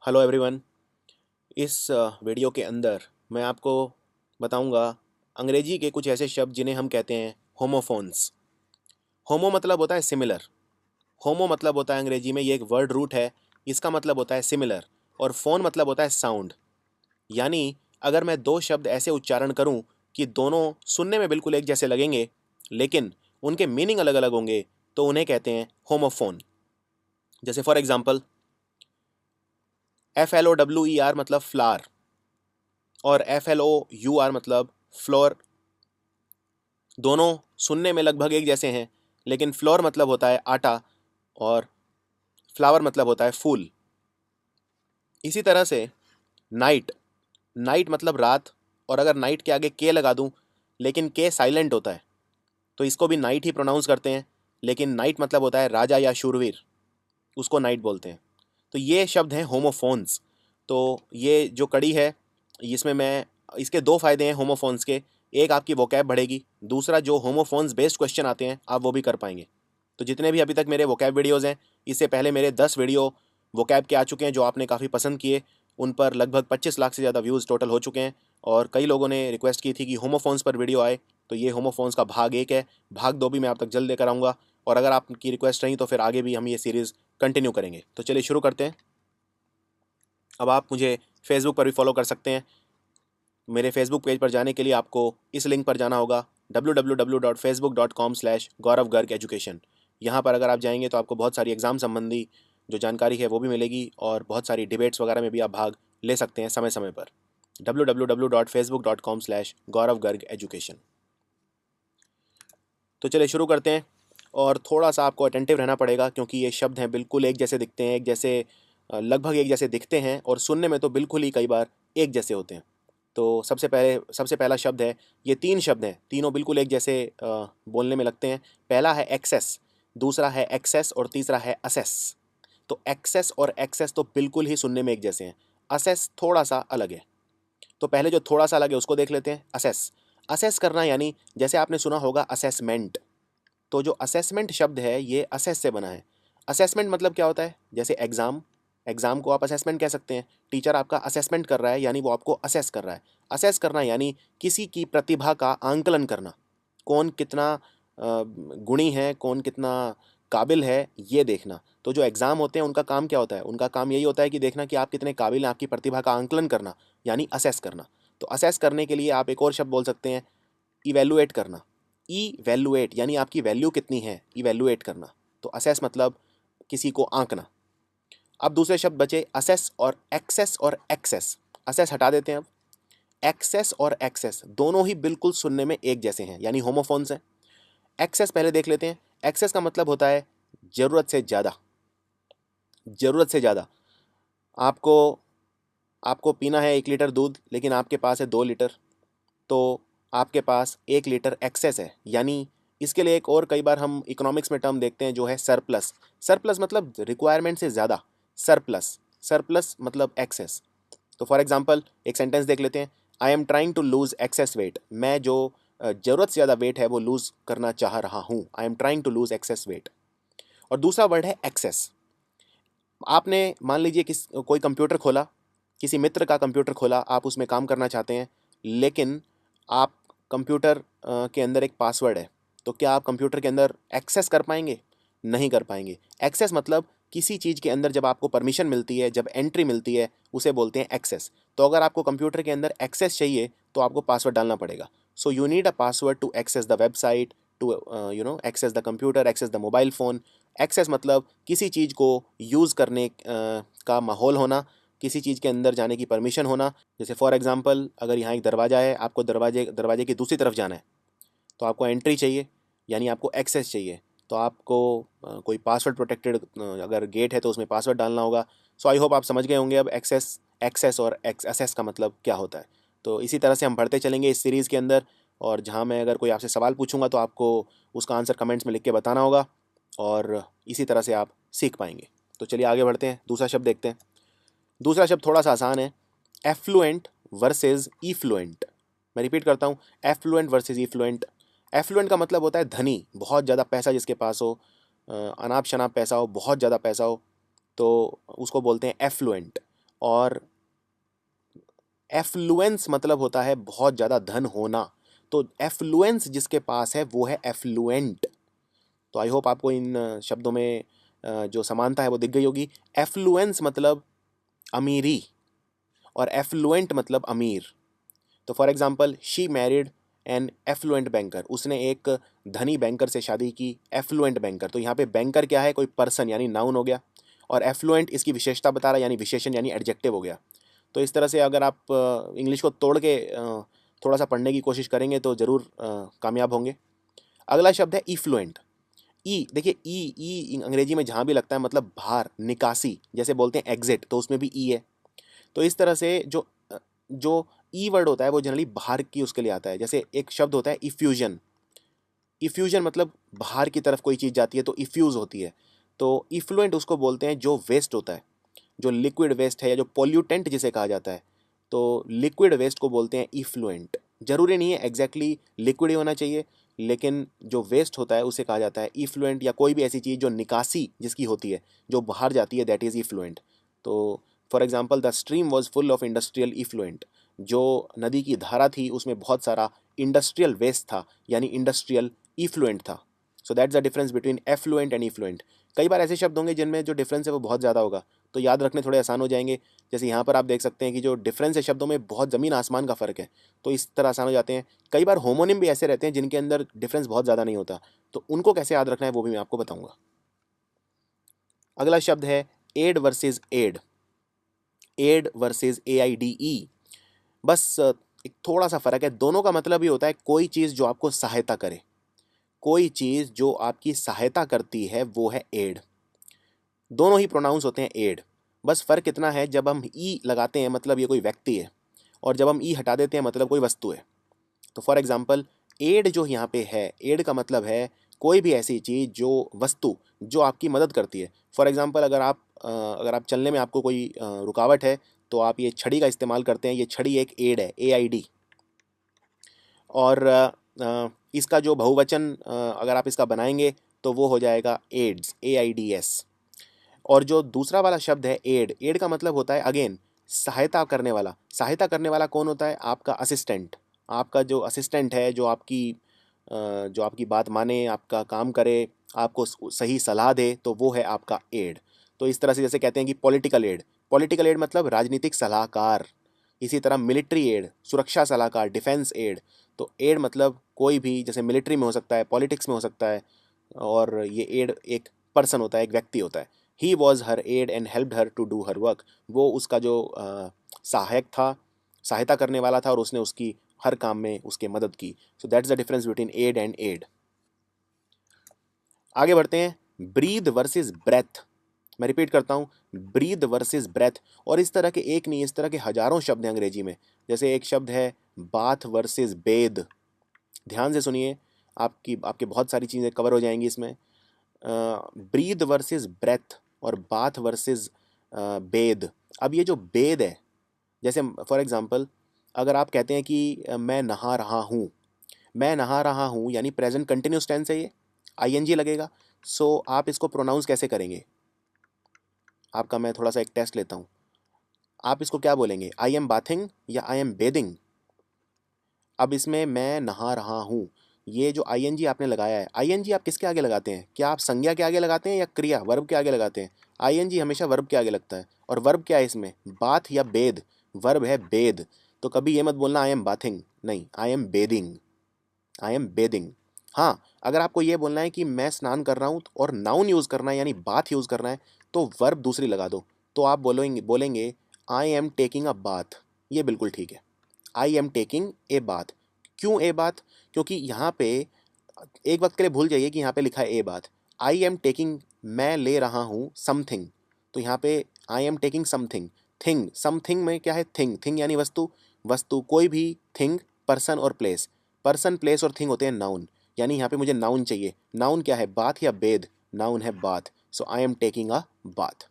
Hello everyone. इस video के अंदर मैं आपको बताऊंगा अंग्रेजी के कुछ ऐसे शब्द जिन्हें हम कहते हैं होमोफोन्स। होमो मतलब होता है सिमिलर। होमो मतलब होता है अंग्रेजी में, ये एक वर्ड रूट है। इसका मतलब होता है सिमिलर। और फोन मतलब होता है साउंड। यानी अगर मैं दो शब्द ऐसे उच्चारण करूं कि दोनों सुनने में बिल्कुल एक जैसे लगेंगे लेकिन उनके मीनिंग अलग अलग होंगे तो उन्हें कहते हैं होमोफोन। जैसे फॉर एग्जाम्पल, FLOWER मतलब फ्लावर और FLOUR मतलब फ्लोर। दोनों सुनने में लगभग एक जैसे हैं, लेकिन फ्लोर मतलब होता है आटा और फ्लावर मतलब होता है फूल। इसी तरह से नाइट, नाइट मतलब रात, और अगर नाइट के आगे के लगा दूं लेकिन के साइलेंट होता है तो इसको भी नाइट ही प्रोनाउंस करते हैं, लेकिन नाइट मतलब होता है राजा या शूरवीर, उसको नाइट बोलते हैं। तो ये शब्द हैं होमोफोन्स। तो ये जो कड़ी है इसमें मैं, इसके दो फायदे हैं होमोफोन्स के। एक, आपकी वोकैब बढ़ेगी। दूसरा, जो होमोफोन्स बेस्ड क्वेश्चन आते हैं आप वो भी कर पाएंगे। तो जितने भी अभी तक मेरे वोकैब वीडियोज़ हैं, इससे पहले मेरे 10 वीडियो वोकैब के आ चुके हैं जो आपने काफ़ी पसंद किए। उन पर लगभग 25 लाख से ज़्यादा व्यूज़ टोटल हो चुके हैं। और कई लोगों ने रिक्वेस्ट की थी कि होमोफोन्स पर वीडियो आए, तो ये होमोफोन्स का भाग 1 है। भाग 2 भी मैं आप तक जल्द लेकर आऊँगा। और अगर आपकी रिक्वेस्ट रही तो फिर आगे भी हम ये सीरीज़ कंटिन्यू करेंगे। तो चलिए शुरू करते हैं। अब आप मुझे फेसबुक पर भी फॉलो कर सकते हैं। मेरे फेसबुक पेज पर जाने के लिए आपको इस लिंक पर जाना होगा, www.facebook.com/गौरव गर्ग एजुकेशन। यहाँ पर अगर आप जाएंगे तो आपको बहुत सारी एग्ज़ाम संबंधी जो जानकारी है वो भी मिलेगी और बहुत सारी डिबेट्स वगैरह में भी आप भाग ले सकते हैं समय समय पर। www.facebook.com/गौरव गर्ग एजुकेशन। तो चलिए शुरू करते हैं। और थोड़ा सा आपको अटेंटिव रहना पड़ेगा क्योंकि ये शब्द हैं बिल्कुल एक जैसे दिखते हैं, एक जैसे लगभग एक जैसे दिखते हैं और सुनने में तो बिल्कुल ही कई बार एक जैसे होते हैं। तो सबसे पहला शब्द है, ये 3 शब्द हैं, तीनों बिल्कुल एक जैसे बोलने में लगते हैं। पहला है एक्सेस, दूसरा है एक्सेस और तीसरा है असेस। तो एक्सेस और एक्सेस तो बिल्कुल ही सुनने में एक जैसे हैं। असेस थोड़ा सा अलग है। तो पहले जो थोड़ा सा अलग है उसको देख लेते हैं, असेस। असेस करना यानी जैसे आपने सुना होगा असेसमेंट। तो जो असेसमेंट शब्द है ये असेस से बना है। असेसमेंट मतलब क्या होता है? जैसे एग्ज़ाम, एग्ज़ाम को आप असेसमेंट कह सकते हैं। टीचर आपका असेसमेंट कर रहा है यानी वो आपको असेस कर रहा है। असेस करना यानी किसी की प्रतिभा का आंकलन करना। कौन कितना गुणी है, कौन कितना काबिल है, ये देखना। तो जो एग्ज़ाम होते हैं उनका काम क्या होता है? उनका काम यही होता है कि देखना कि आप कितने काबिल हैं, आपकी प्रतिभा का आंकलन करना, यानी असेस करना। तो असेस करने के लिए आप एक और शब्द बोल सकते हैं, इवैल्यूएट करना। इवैल्यूएट यानी आपकी वैल्यू कितनी है, इवैल्यूएट करना। तो असेस मतलब किसी को आंकना। अब दूसरे शब्द बचे असेस और एक्सेस और एक्सेस। असेस हटा देते हैं अब। एक्सेस और एक्सेस दोनों ही बिल्कुल सुनने में एक जैसे हैं, यानी होमोफोन्स हैं। एक्सेस पहले देख लेते हैं। एक्सेस का मतलब होता है ज़रूरत से ज़्यादा। ज़रूरत से ज़्यादा। आपको आपको पीना है 1 लीटर दूध, लेकिन आपके पास है 2 लीटर। तो आपके पास 1 लीटर एक्सेस है, यानी इसके लिए एक और कई बार हम इकोनॉमिक्स में टर्म देखते हैं जो है सरप्लस। सरप्लस मतलब रिक्वायरमेंट से ज़्यादा। सरप्लस, सरप्लस मतलब एक्सेस। तो फॉर एग्जांपल एक सेंटेंस देख लेते हैं, I am trying to lose excess weight. मैं जो ज़रूरत से ज़्यादा वेट है वो लूज़ करना चाह रहा हूँ। I am trying to lose excess weight. और दूसरा वर्ड है एक्सेस। आपने मान लीजिए कोई कंप्यूटर खोला, किसी मित्र का कंप्यूटर खोला, आप उसमें काम करना चाहते हैं, लेकिन आप कंप्यूटर के अंदर एक पासवर्ड है। तो क्या आप कंप्यूटर के अंदर एक्सेस कर पाएंगे? नहीं कर पाएंगे। एक्सेस मतलब किसी चीज़ के अंदर जब आपको परमिशन मिलती है, जब एंट्री मिलती है, उसे बोलते हैं एक्सेस। तो अगर आपको कंप्यूटर के अंदर एक्सेस चाहिए तो आपको पासवर्ड डालना पड़ेगा। So you need a password to access the website, to access the computer, access the mobile phone. Access मतलब किसी चीज़ को यूज़ करने का माहौल होना, किसी चीज़ के अंदर जाने की परमिशन होना। जैसे फॉर एग्जांपल, अगर यहाँ एक दरवाज़ा है, आपको दरवाजे दरवाजे की दूसरी तरफ जाना है, तो आपको एंट्री चाहिए, यानी आपको एक्सेस चाहिए। तो आपको कोई पासवर्ड प्रोटेक्टेड अगर गेट है तो उसमें पासवर्ड डालना होगा। सो आई होप आप समझ गए होंगे अब एक्सेस, एक्सेस और एक्सेस का मतलब क्या होता है। तो इसी तरह से हम बढ़ते चलेंगे इस सीरीज़ के अंदर, और जहाँ मैं अगर कोई आपसे सवाल पूछूंगा तो आपको उसका आंसर कमेंट्स में लिख के बताना होगा, और इसी तरह से आप सीख पाएंगे। तो चलिए आगे बढ़ते हैं, दूसरा शब्द देखते हैं। दूसरा शब्द थोड़ा सा आसान है, एफ्लुएंट वर्सेस ईफ्लुएंट। मैं रिपीट करता हूँ, एफ्लुएंट वर्सेस ईफ्लुएंट। एफ्लुएंट का मतलब होता है धनी, बहुत ज़्यादा पैसा जिसके पास हो, अनाप शनाप पैसा हो, बहुत ज़्यादा पैसा हो, तो उसको बोलते हैं एफ्लुएंट। और एफ्लुएंस मतलब होता है बहुत ज़्यादा धन होना। तो एफ्लुएंस जिसके पास है वो है एफ्लुएंट। तो आई होप आपको इन शब्दों में जो समानता है वो दिख गई होगी। एफ्लुएंस मतलब अमीरी और एफ्लुएंट मतलब अमीर। तो for example she married an affluent banker, उसने एक धनी बैंकर से शादी की, एफ्लुएंट बैंकर। तो यहाँ पे बैंकर क्या है, कोई पर्सन यानी नाउन हो गया, और एफ्लुएंट इसकी विशेषता बता रहा है यानी विशेषण यानी एडजेक्टिव हो गया। तो इस तरह से अगर आप इंग्लिश को तोड़ के थोड़ा सा पढ़ने की कोशिश करेंगे तो ज़रूर कामयाब होंगे। अगला शब्द है इफ्लुएंट। ई देखिए, ई अंग्रेजी में जहाँ भी लगता है मतलब बाहर, निकासी, जैसे बोलते हैं एग्जिट, तो उसमें भी ई है। तो इस तरह से जो ई वर्ड होता है वो जनरली बाहर की उसके लिए आता है। जैसे एक शब्द होता है इफ्यूजन। इफ्यूजन मतलब बाहर की तरफ कोई चीज़ जाती है तो इफ्यूज़ होती है। तो इफ्लुएंट उसको बोलते हैं जो वेस्ट होता है, जो लिक्विड वेस्ट है या जो पोल्यूटेंट जिसे कहा जाता है। तो लिक्विड वेस्ट को बोलते हैं इफ्लुएंट। जरूरी नहीं है एग्जैक्टली लिक्विड ही होना चाहिए, लेकिन जो वेस्ट होता है उसे कहा जाता है इफ्लुएंट, या कोई भी ऐसी चीज़ जो निकासी जिसकी होती है, जो बाहर जाती है, दैट इज़ इफ्लुएंट। तो for example the stream was full of industrial effluent. जो नदी की धारा थी उसमें बहुत सारा इंडस्ट्रियल वेस्ट था, यानी इंडस्ट्रियल इफ्लुएंट था। So that's the difference between affluent and effluent. कई बार ऐसे शब्द होंगे जिनमें जो डिफरेंस है वो बहुत ज़्यादा होगा, तो याद रखने थोड़े आसान हो जाएंगे। जैसे यहाँ पर आप देख सकते हैं कि जो डिफरेंस है शब्दों में बहुत ज़मीन आसमान का फ़र्क है, तो इस तरह आसान हो जाते हैं। कई बार होमोनिम भी ऐसे रहते हैं जिनके अंदर डिफरेंस बहुत ज़्यादा नहीं होता, तो उनको कैसे याद रखना है वो भी मैं आपको बताऊँगा। अगला शब्द है aid versus aide. Aid versus AIDE। बस एक थोड़ा सा फ़र्क है, दोनों का मतलब ये होता है कोई चीज़ जो आपको सहायता करे। कोई चीज़ जो आपकी सहायता करती है वो है एड। दोनों ही प्रोनाउंस होते हैं एड। बस फ़र्क इतना है, जब हम ई लगाते हैं मतलब ये कोई व्यक्ति है, और जब हम ई हटा देते हैं मतलब कोई वस्तु है। तो फॉर एग्जांपल एड जो यहाँ पे है, एड का मतलब है कोई भी ऐसी चीज़ जो वस्तु जो आपकी मदद करती है। फॉर एग्जांपल अगर आप चलने में आपको कोई रुकावट है तो आप ये छड़ी का इस्तेमाल करते हैं। ये छड़ी एक एड है, AID। और इसका जो बहुवचन अगर आप इसका बनाएंगे तो वो हो जाएगा एड्स, AIDS। और जो दूसरा वाला शब्द है एड, एड का मतलब होता है अगेन सहायता करने वाला। सहायता करने वाला कौन होता है? आपका असिस्टेंट। आपका जो असिस्टेंट है, जो आपकी बात माने, आपका काम करे, आपको सही सलाह दे, तो वो है आपका एड। तो इस तरह से जैसे कहते हैं कि पॉलिटिकल एड, पॉलिटिकल एड मतलब राजनीतिक सलाहकार। इसी तरह मिलिट्री एड, सुरक्षा सलाहकार, डिफेंस एड। तो एड मतलब कोई भी, जैसे मिलिट्री में हो सकता है, पॉलिटिक्स में हो सकता है, और ये एड एक पर्सन होता है, एक व्यक्ति होता है। He was her aide and helped her to do her work. वो उसका जो सहायक था, सहायता करने वाला था, और उसने उसकी हर काम में उसके मदद की। So that's the difference between aid and aide. आगे बढ़ते हैं, ब्रीद वर्सेस ब्रेथ। मैं रिपीट करता हूँ, ब्रीद वर्सेस ब्रेथ। और इस तरह के एक नहीं, इस तरह के हजारों शब्द हैं अंग्रेजी में। जैसे एक शब्द है बाथ वर्सेस बेद। ध्यान से सुनिए, आपकी आपके बहुत सारी चीज़ें कवर हो जाएंगी इसमें। ब्रीद वर्सेस ब्रेथ और बाथ वर्सेस बेद। अब ये जो बेद है, जैसे फॉर एग्जांपल अगर आप कहते हैं कि मैं नहा रहा हूँ, मैं नहा रहा हूँ यानी प्रेजेंट कंटिन्यूस टेंस है, ये ING लगेगा। सो आप इसको प्रोनाउंस कैसे करेंगे? आपका मैं थोड़ा सा एक टेस्ट लेता हूँ। आप इसको क्या बोलेंगे, आई एम बाथिंग या आई एम बेदिंग? अब इसमें मैं नहा रहा हूँ, ये जो ING आपने लगाया है, ING आप किसके आगे लगाते हैं? क्या आप संज्ञा के आगे लगाते हैं या क्रिया वर्ब के आगे लगाते हैं? ING हमेशा वर्ब के आगे लगता है। और वर्ब क्या है इसमें, बाथ या बेद? वर्ब है बेद। तो कभी ये मत बोलना आई एम बाथिंग, नहीं, I am bathing, I am bathing. हाँ, अगर आपको ये बोलना है कि मैं स्नान कर रहा हूँ और नाउन यूज़ करना है यानी बाथ यूज़ करना है, तो वर्ब दूसरी लगा दो। तो आप बोलेंगे I am taking a bath. ये बिल्कुल ठीक है, I am taking a bath. क्यों ए बाथ? क्योंकि यहाँ पे एक वक्त के लिए भूल जाइए कि यहाँ पे लिखा है a bath. I am taking, मैं ले रहा हूँ समथिंग। तो यहाँ पे I am taking something. Thing, something में क्या है? थिंग, थिंग यानी वस्तु। वस्तु कोई भी, थिंग, पर्सन और प्लेस। पर्सन, प्लेस और थिंग होते हैं नाउन। यानी यहाँ पे मुझे नाउन चाहिए। नाउन क्या है, बाथ या बेद? नाउन है bath. So I am taking a bath.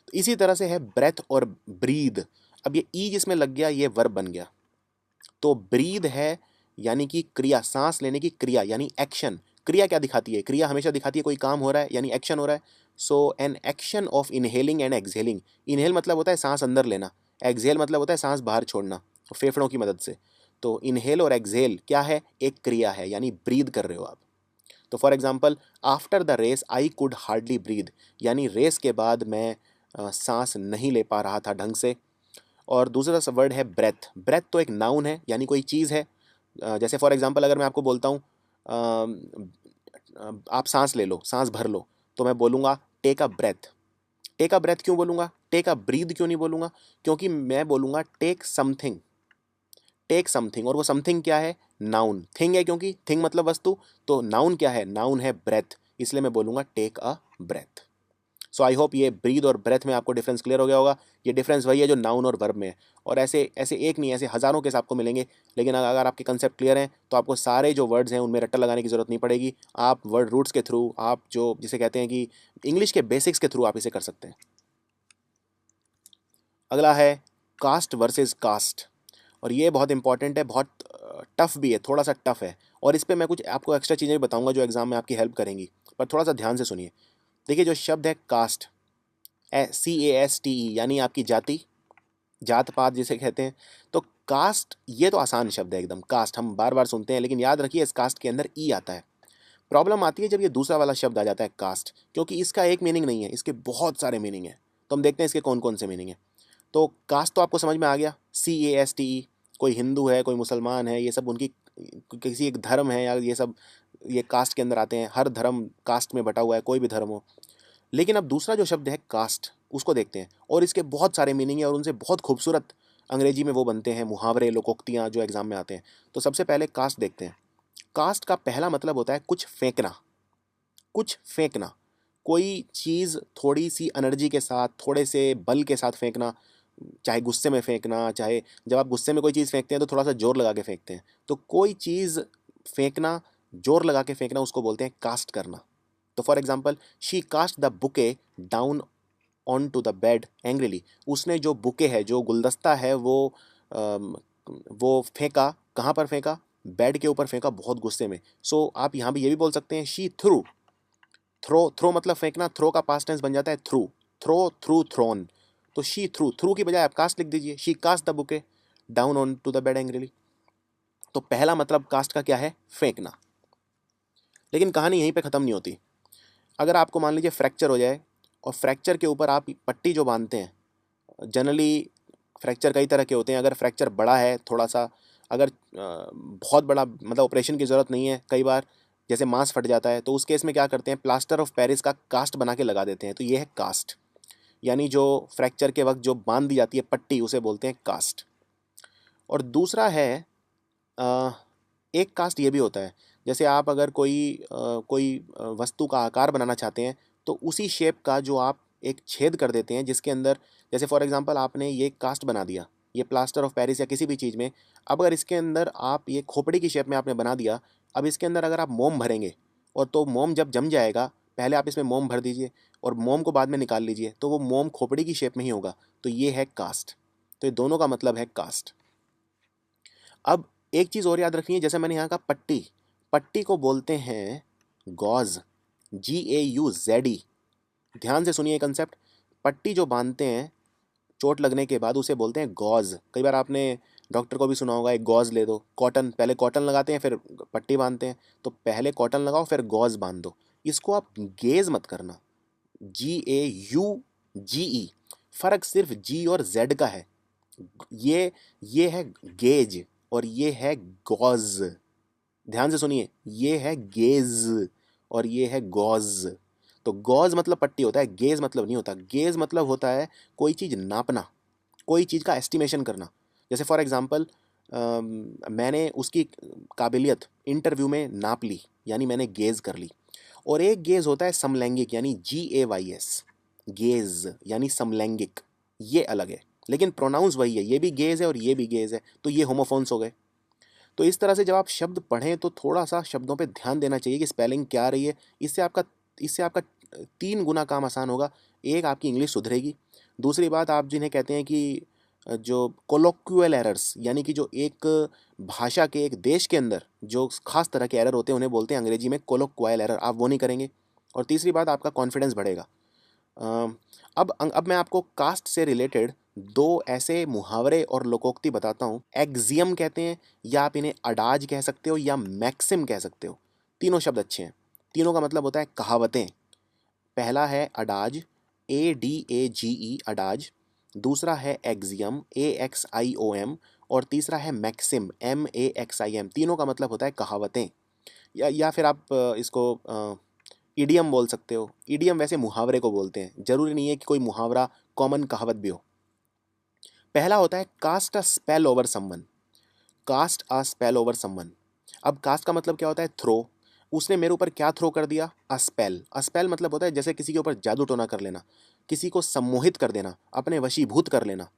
तो इसी तरह से है ब्रेथ और ब्रीद। अब ये ई जिसमें लग गया ये वर्ब बन गया। तो ब्रीद है यानी कि क्रिया, सांस लेने की क्रिया यानी एक्शन। क्रिया क्या दिखाती है? क्रिया हमेशा दिखाती है कोई काम हो रहा है यानी एक्शन हो रहा है। So an action of inhaling and exhaling, inhale मतलब होता है सांस अंदर लेना, एक्सहेल मतलब होता है सांस बाहर छोड़ना फेफड़ों की मदद से। तो इनहेल और एक्सहेल क्या है, एक क्रिया है, यानी ब्रीद कर रहे हो आप। तो for example, after the race I could hardly breathe, यानी रेस के बाद मैं सांस नहीं ले पा रहा था ढंग से। और दूसरा वर्ड है ब्रेथ, ब्रेथ तो एक नाउन है, यानी कोई चीज़ है। जैसे फॉर एग्जांपल अगर मैं आपको बोलता हूँ आप सांस ले लो, सांस भर लो, तो मैं बोलूँगा take a breath. Take a breath क्यों बोलूँगा, टेक अ ब्रीद क्यों नहीं बोलूँगा, क्योंकि मैं बोलूँगा टेक समथिंग, टेक समथिंग, और वो समथिंग क्या है, नाउन, थिंग है, क्योंकि थिंग मतलब वस्तु, तो नाउन क्या है, नाउन है ब्रेथ, इसलिए मैं बोलूँगा take a breath. So I hope ये ब्रीद और ब्रेथ में आपको डिफरेंस क्लियर हो गया होगा। ये डिफरेंस वही है जो नाउन और वर्ब में है, और ऐसे ऐसे एक नहीं, ऐसे हज़ारों केस आपको मिलेंगे। लेकिन अगर आपके कंसेप्ट क्लियर हैं तो आपको सारे जो वर्ड्स हैं उनमें रट्टा लगाने की ज़रूरत नहीं पड़ेगी। आप वर्ड रूट्स के थ्रू, आप जो जिसे कहते हैं कि इंग्लिश के बेसिक्स के थ्रू आप इसे कर सकते हैं। अगला है कास्ट वर्सेस कास्ट, और ये बहुत इंपॉर्टेंट है, बहुत टफ भी है, थोड़ा सा टफ है, और इस पर मैं कुछ आपको एक्स्ट्रा चीज़ें भी बताऊंगा जो एग्जाम में आपकी हेल्प करेंगी, पर थोड़ा सा ध्यान से सुनिए। देखिए, जो शब्द है कास्ट, CASTE, यानी आपकी जाति, जात पात जिसे कहते हैं, तो कास्ट ये तो आसान शब्द है एकदम, कास्ट हम बार बार सुनते हैं, लेकिन याद रखिए इस कास्ट के अंदर ई आता है। प्रॉब्लम आती है जब ये दूसरा वाला शब्द आ जाता है कास्ट, क्योंकि इसका एक मीनिंग नहीं है, इसके बहुत सारे मीनिंग है। तो हम देखते हैं इसके कौन कौन से मीनिंग है। तो कास्ट तो आपको समझ में आ गया, CASTE, कोई हिंदू है, कोई मुसलमान है, ये सब उनकी किसी एक धर्म है, या ये सब ये कास्ट के अंदर आते हैं। हर धर्म कास्ट में बटा हुआ है, कोई भी धर्म हो। लेकिन अब दूसरा जो शब्द है कास्ट, उसको देखते हैं, और इसके बहुत सारे मीनिंग है, और उनसे बहुत खूबसूरत अंग्रेजी में वो बनते हैं मुहावरे, लोकोक्तियाँ जो एग्जाम में आते हैं। तो सबसे पहले कास्ट देखते हैं। कास्ट का पहला मतलब होता है कुछ फेंकना, कुछ फेंकना, कोई चीज़ थोड़ी सी एनर्जी के साथ, थोड़े से बल के साथ फेंकना, चाहे गुस्से में फेंकना, चाहे जब आप गुस्से में कोई चीज़ फेंकते हैं तो थोड़ा सा जोर लगा के फेंकते हैं, तो कोई चीज़ फेंकना, जोर लगा के फेंकना, उसको बोलते हैं कास्ट करना। तो for example, she cast the bouquet down on to the bed angrily, उसने जो बुके है, जो गुलदस्ता है, अम, वो फेंका, कहाँ पर फेंका, बेड के ऊपर फेंका, बहुत गुस्से में। सो आप यहाँ भी ये भी बोल सकते हैं शी थ्रू, थ्रो, थ्रो मतलब फेंकना, थ्रो का पास्ट टेंस बन जाता है थ्रू, थ्रो, थ्रू, थ्रोन। तो शी थ्रू, थ्रू की बजाय आप कास्ट लिख दीजिए, she cast the bouquet down on to the bed angrily. तो पहला मतलब कास्ट का क्या है, फेंकना। लेकिन कहानी यहीं पे ख़त्म नहीं होती। अगर आपको मान लीजिए फ्रैक्चर हो जाए, और फ्रैक्चर के ऊपर आप पट्टी जो बांधते हैं, जनरली फ्रैक्चर कई तरह के होते हैं। अगर फ्रैक्चर बड़ा है थोड़ा सा, अगर बहुत बड़ा मतलब ऑपरेशन की ज़रूरत नहीं है, कई बार जैसे मांस फट जाता है, तो उस केस में क्या करते हैं, प्लास्टर ऑफ पेरिस का कास्ट बना के लगा देते हैं। तो ये है कास्ट, यानी जो फ्रैक्चर के वक्त जो बांध दी जाती है पट्टी, उसे बोलते हैं कास्ट। और दूसरा है अ, एक कास्ट ये भी होता है, जैसे आप अगर कोई वस्तु का आकार बनाना चाहते हैं, तो उसी शेप का जो आप एक छेद कर देते हैं जिसके अंदर, जैसे फॉर एग्जांपल आपने ये कास्ट बना दिया, ये प्लास्टर ऑफ पेरिस या किसी भी चीज़ में, अब अगर इसके अंदर आप ये खोपड़ी की शेप में आपने बना दिया, अब इसके अंदर अगर आप मोम भरेंगे, और तो मोम जब जम जाएगा, पहले आप इसमें मोम भर दीजिए और मोम को बाद में निकाल लीजिए, तो वो मोम खोपड़ी की शेप में ही होगा। तो ये है कास्ट। तो ये दोनों का मतलब है कास्ट। अब एक चीज़ और याद रखनी है, जैसे मैंने यहाँ का पट्टी, पट्टी को बोलते हैं गॉज, GAUZE। ध्यान से सुनिए कंसेप्ट, पट्टी जो बांधते हैं चोट लगने के बाद, उसे बोलते हैं गॉज। कई बार आपने डॉक्टर को भी सुना होगा, एक गॉज ले दो, कॉटन, पहले कॉटन लगाते हैं फिर पट्टी बांधते हैं, तो पहले कॉटन लगाओ फिर गॉज बांध दो। इसको आप गेज मत करना, GAUGE। फर्क सिर्फ जी और जेड का है। ये है गेज, और ये है गॉज। ध्यान से सुनिए, ये है गेज और ये है गॉज। तो गॉज मतलब पट्टी होता है, गेज मतलब नहीं होता। गेज मतलब होता है कोई चीज़ नापना, कोई चीज़ का एस्टिमेशन करना। जैसे फॉर एग्जांपल, मैंने उसकी काबिलियत इंटरव्यू में नाप ली, यानी मैंने गेज कर ली। और एक गेज होता है समलैंगिक, यानी GAYS, गेज यानी समलैंगिक, ये अलग है, लेकिन प्रोनाउंस वही है, ये भी गेज है और ये भी गेज है, तो ये होमोफोन्स हो गए। तो इस तरह से जब आप शब्द पढ़ें तो थोड़ा सा शब्दों पे ध्यान देना चाहिए कि स्पेलिंग क्या आ रही है। इससे आपका 3 गुना काम आसान होगा। एक, आपकी इंग्लिश सुधरेगी। दूसरी बात, आप जिन्हें कहते हैं कि जो कोलोक्युअल एरर्स, यानी कि जो एक भाषा के, एक देश के अंदर जो खास तरह के एरर होते हैं, उन्हें बोलते हैं अंग्रेजी में कोलोक्युअल एरर, आप वो नहीं करेंगे। और तीसरी बात, आपका कॉन्फिडेंस बढ़ेगा। अब मैं आपको कास्ट से रिलेटेड दो ऐसे मुहावरे और लोकोक्ति बताता हूँ। एक्सियम कहते हैं, या आप इन्हें अडाज कह सकते हो, या मैक्सिम कह सकते हो। तीनों शब्द अच्छे हैं। तीनों का मतलब होता है कहावतें। पहला है अडाज, ADAGE अडाज। दूसरा है एक्सियम, AXIOM। और तीसरा है मैक्सिम, MAXIM। तीनों का मतलब होता है कहावतें, या फिर आप इसको ईडियम बोल सकते हो। ईडियम वैसे मुहावरे को बोलते हैं, जरूरी नहीं है कि कोई मुहावरा कॉमन कहावत भी हो। पहला होता है cast a spell over someone. Cast a spell over someone. अब कास्ट का मतलब क्या होता है? थ्रो। उसने मेरे ऊपर क्या थ्रो कर दिया? अ स्पेल। अ स्पेल मतलब होता है जैसे किसी के ऊपर जादू टोना कर लेना, किसी को सम्मोहित कर देना, अपने वशीभूत कर लेना।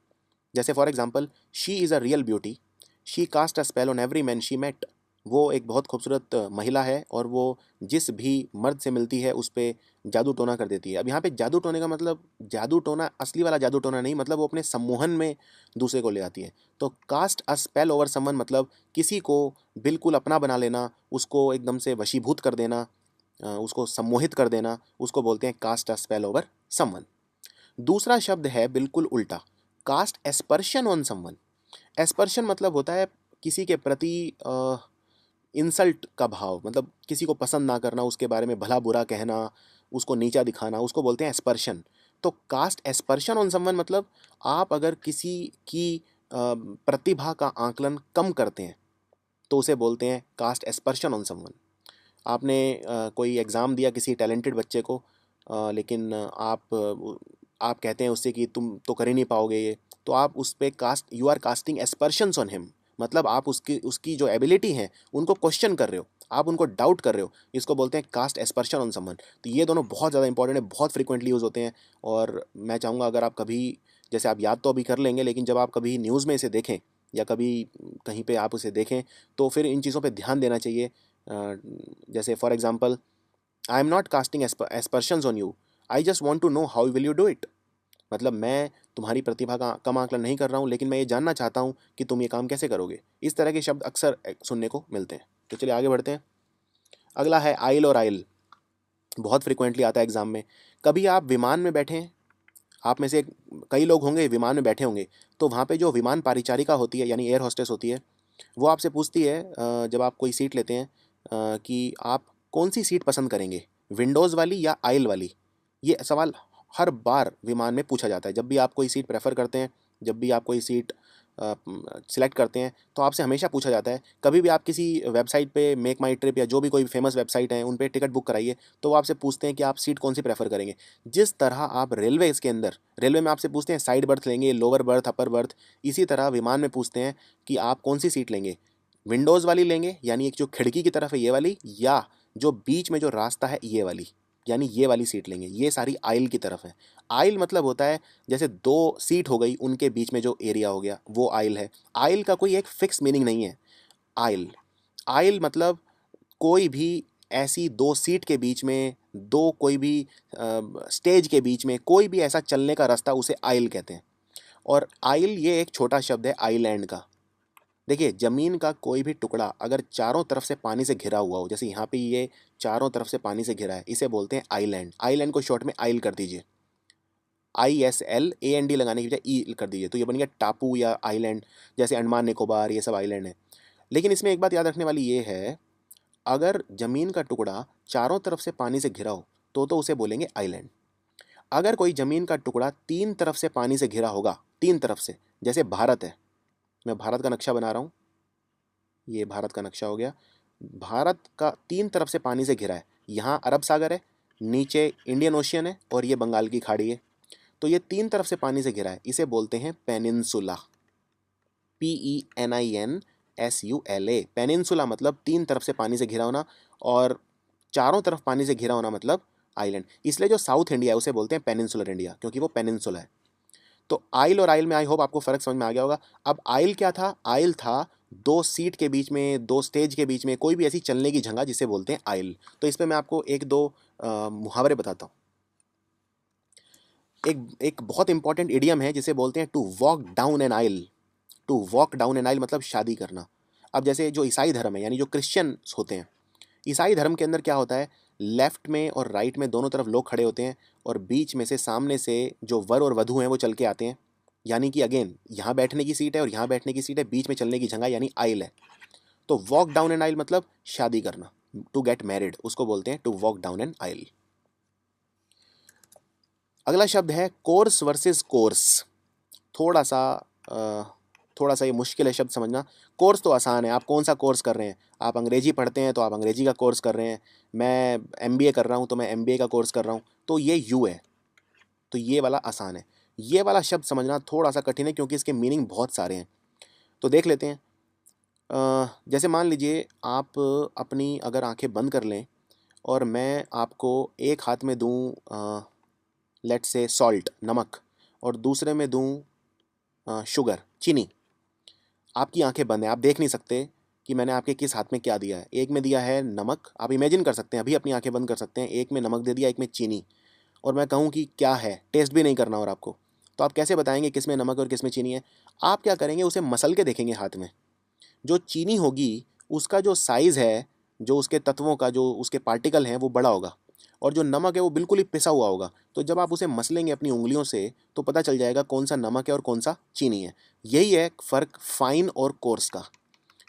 जैसे for example, she is a real beauty, she cast a spell on every man she met. वो एक बहुत खूबसूरत महिला है और वो जिस भी मर्द से मिलती है उस पर जादू टोना कर देती है। अब यहाँ पे जादू टोने का मतलब जादू टोना असली वाला जादू टोना नहीं, मतलब वो अपने सम्मोहन में दूसरे को ले आती है। तो cast a spell over someone मतलब किसी को बिल्कुल अपना बना लेना, उसको एकदम से वशीभूत कर देना, उसको सम्मोहित कर देना, उसको बोलते हैं cast a spell over someone. दूसरा शब्द है बिल्कुल उल्टा, cast aspersion on someone. Aspersion मतलब होता है किसी के प्रति इंसल्ट का भाव, मतलब किसी को पसंद ना करना, उसके बारे में भला बुरा कहना, उसको नीचा दिखाना, उसको बोलते हैं एस्पर्शन। तो कास्ट एस्पर्शन ऑन समवन मतलब आप अगर किसी की प्रतिभा का आंकलन कम करते हैं तो उसे बोलते हैं कास्ट एस्पर्शन ऑन समवन। आपने कोई एग्ज़ाम दिया किसी टैलेंटेड बच्चे को, लेकिन आप कहते हैं उससे कि तुम तो कर ही नहीं पाओगे ये, तो आप उस पे cast you are casting aspersions on him. मतलब आप उसकी उसकी जो एबिलिटी है उनको क्वेश्चन कर रहे हो, आप उनको डाउट कर रहे हो। इसको बोलते हैं कास्ट एस्पर्शन ऑन समवन। तो ये दोनों बहुत ज़्यादा इंपॉर्टेंट है, बहुत फ्रीक्वेंटली यूज़ होते हैं। और मैं चाहूँगा अगर आप कभी, जैसे आप याद तो अभी कर लेंगे, लेकिन जब आप कभी न्यूज़ में इसे देखें या कभी कहीं पे आप उसे देखें तो फिर इन चीज़ों पे ध्यान देना चाहिए। जैसे for example, I am not casting aspersions on you, I just want to know how will you do it. मतलब मैं तुम्हारी प्रतिभा का कम आकलन नहीं कर रहा हूँ, लेकिन मैं ये जानना चाहता हूँ कि तुम ये काम कैसे करोगे। इस तरह के शब्द अक्सर सुनने को मिलते हैं। तो चलिए आगे बढ़ते हैं। अगला है आइल और आइल। बहुत फ्रिक्वेंटली आता है एग्जाम में। कभी आप विमान में बैठे हैं, आप में से कई लोग होंगे विमान में बैठे होंगे, तो वहाँ पे जो विमान परिचारिका होती है यानी एयर होस्टेस होती है, वो आपसे पूछती है जब आप कोई सीट लेते हैं कि आप कौन सी सीट पसंद करेंगे, विंडोज़ वाली या आइल वाली। ये सवाल हर बार विमान में पूछा जाता है। जब भी आप कोई सीट प्रेफर करते हैं, जब भी आप कोई सीट सिलेक्ट करते हैं, तो आपसे हमेशा पूछा जाता है। कभी भी आप किसी वेबसाइट पे मेक माई ट्रिप या जो भी कोई फेमस वेबसाइट हैं उन पे टिकट बुक कराइए, तो वो आपसे पूछते हैं कि आप सीट कौन सी प्रेफर करेंगे। जिस तरह आप रेलवे के अंदर, रेलवे में आपसे पूछते हैं साइड बर्थ लेंगे, लोअर बर्थ, अपर बर्थ, इसी तरह विमान में पूछते हैं कि आप कौन सी सीट लेंगे, विंडोज़ वाली लेंगे यानी एक जो खिड़की की तरफ है ये वाली, या जो बीच में जो रास्ता है ये वाली यानी ये वाली सीट लेंगे। ये सारी आइल की तरफ है। आइल मतलब होता है जैसे दो सीट हो गई, उनके बीच में जो एरिया हो गया वो आइल है। आइल का कोई एक फिक्स मीनिंग नहीं है। आइल, आइल मतलब कोई भी ऐसी दो सीट के बीच में, दो कोई भी स्टेज के बीच में कोई भी ऐसा चलने का रास्ता, उसे आइल कहते हैं। और आइल ये एक छोटा शब्द है आइलैंड का। देखिए, ज़मीन का कोई भी टुकड़ा अगर चारों तरफ से पानी से घिरा हुआ हो, जैसे यहाँ पे ये चारों तरफ से पानी से घिरा है, इसे बोलते हैं आइलैंड। आइलैंड को शॉर्ट में आइल कर दीजिए, ISLAND लगाने की बजाय ई कर दीजिए, तो ये बन गया टापू या आइलैंड। जैसे अंडमान निकोबार, ये सब आइलैंड है। लेकिन इसमें एक बात याद रखने वाली ये है, अगर ज़मीन का टुकड़ा चारों तरफ से पानी से घिरा हो तो उसे बोलेंगे आइलैंड। अगर कोई ज़मीन का टुकड़ा तीन तरफ से पानी से घिरा होगा, तीन तरफ से, जैसे भारत है, मैं भारत का नक्शा बना रहा हूँ, ये भारत का नक्शा हो गया। भारत का तीन तरफ से पानी से घिरा है। यहाँ अरब सागर है, नीचे इंडियन ओशियन है और ये बंगाल की खाड़ी है। तो ये तीन तरफ से पानी से घिरा है, इसे बोलते हैं पेनिनसुला। PENINSULA। पेनिनसुला मतलब तीन तरफ से पानी से घिरा होना, और चारों तरफ पानी से घिरा होना मतलब आइलैंड। इसलिए जो साउथ इंडिया है उसे बोलते हैं पेनिनसुलर इंडिया, क्योंकि वो पेनिनसुला है। तो आइल और आइल में आई होप आपको फ़र्क समझ में आ गया होगा। अब आइल क्या था? आइल था दो सीट के बीच में, दो स्टेज के बीच में कोई भी ऐसी चलने की जगह जिसे बोलते हैं आइल। तो इस पे मैं आपको एक दो मुहावरे बताता हूँ। एक एक बहुत इंपॉर्टेंट इडियम है जिसे बोलते हैं to walk down an aisle. To walk down an aisle मतलब शादी करना। अब जैसे जो ईसाई धर्म है यानी जो क्रिश्चियंस होते हैं, ईसाई धर्म के अंदर क्या होता है, लेफ्ट में और राइट में दोनों तरफ लोग खड़े होते हैं और बीच में से सामने से जो वर और वधू हैं वो चल के आते हैं, यानी कि अगेन यहाँ बैठने की सीट है और यहाँ बैठने की सीट है, बीच में चलने की जगह यानी आइल है। तो वॉक डाउन एन आइल मतलब शादी करना, टू गेट मैरिड, उसको बोलते हैं टू वॉक डाउन एन आइल। अगला शब्द है कोर्स वर्सेस कोर्स। थोड़ा सा ये मुश्किल है शब्द समझना। कोर्स तो आसान है, आप कौन सा कोर्स कर रहे हैं, आप अंग्रेजी पढ़ते हैं तो आप अंग्रेजी का कोर्स कर रहे हैं, मैं एमबीए कर रहा हूँ तो मैं एमबीए का कोर्स कर रहा हूँ, तो ये यू है, तो ये वाला आसान है। ये वाला शब्द समझना थोड़ा सा कठिन है क्योंकि इसके मीनिंग बहुत सारे हैं। तो देख लेते हैं। जैसे मान लीजिए आप अपनी अगर आंखें बंद कर लें और मैं आपको एक हाथ में दूँ लेट्स से सॉल्ट नमक और दूसरे में दूँ शुगर चीनी। आपकी आंखें बंद हैं, आप देख नहीं सकते कि मैंने आपके किस हाथ में क्या दिया है। एक में दिया है नमक, आप इमेजिन कर सकते हैं, अभी अपनी आंखें बंद कर सकते हैं, एक में नमक दे दिया, एक में चीनी, और मैं कहूँ कि क्या है, टेस्ट भी नहीं करना और आपको, तो आप कैसे बताएंगे किस में नमक और किस में चीनी है? आप क्या करेंगे, उसे मसल के देखेंगे हाथ में। जो चीनी होगी उसका जो साइज़ है, जो उसके तत्वों का, जो उसके पार्टिकल हैं वो बड़ा होगा, और जो नमक है वो बिल्कुल ही पिसा हुआ होगा। तो जब आप उसे मसलेंगे अपनी उंगलियों से तो पता चल जाएगा कौन सा नमक है और कौन सा चीनी है। यही है फ़र्क फाइन और कोर्स का।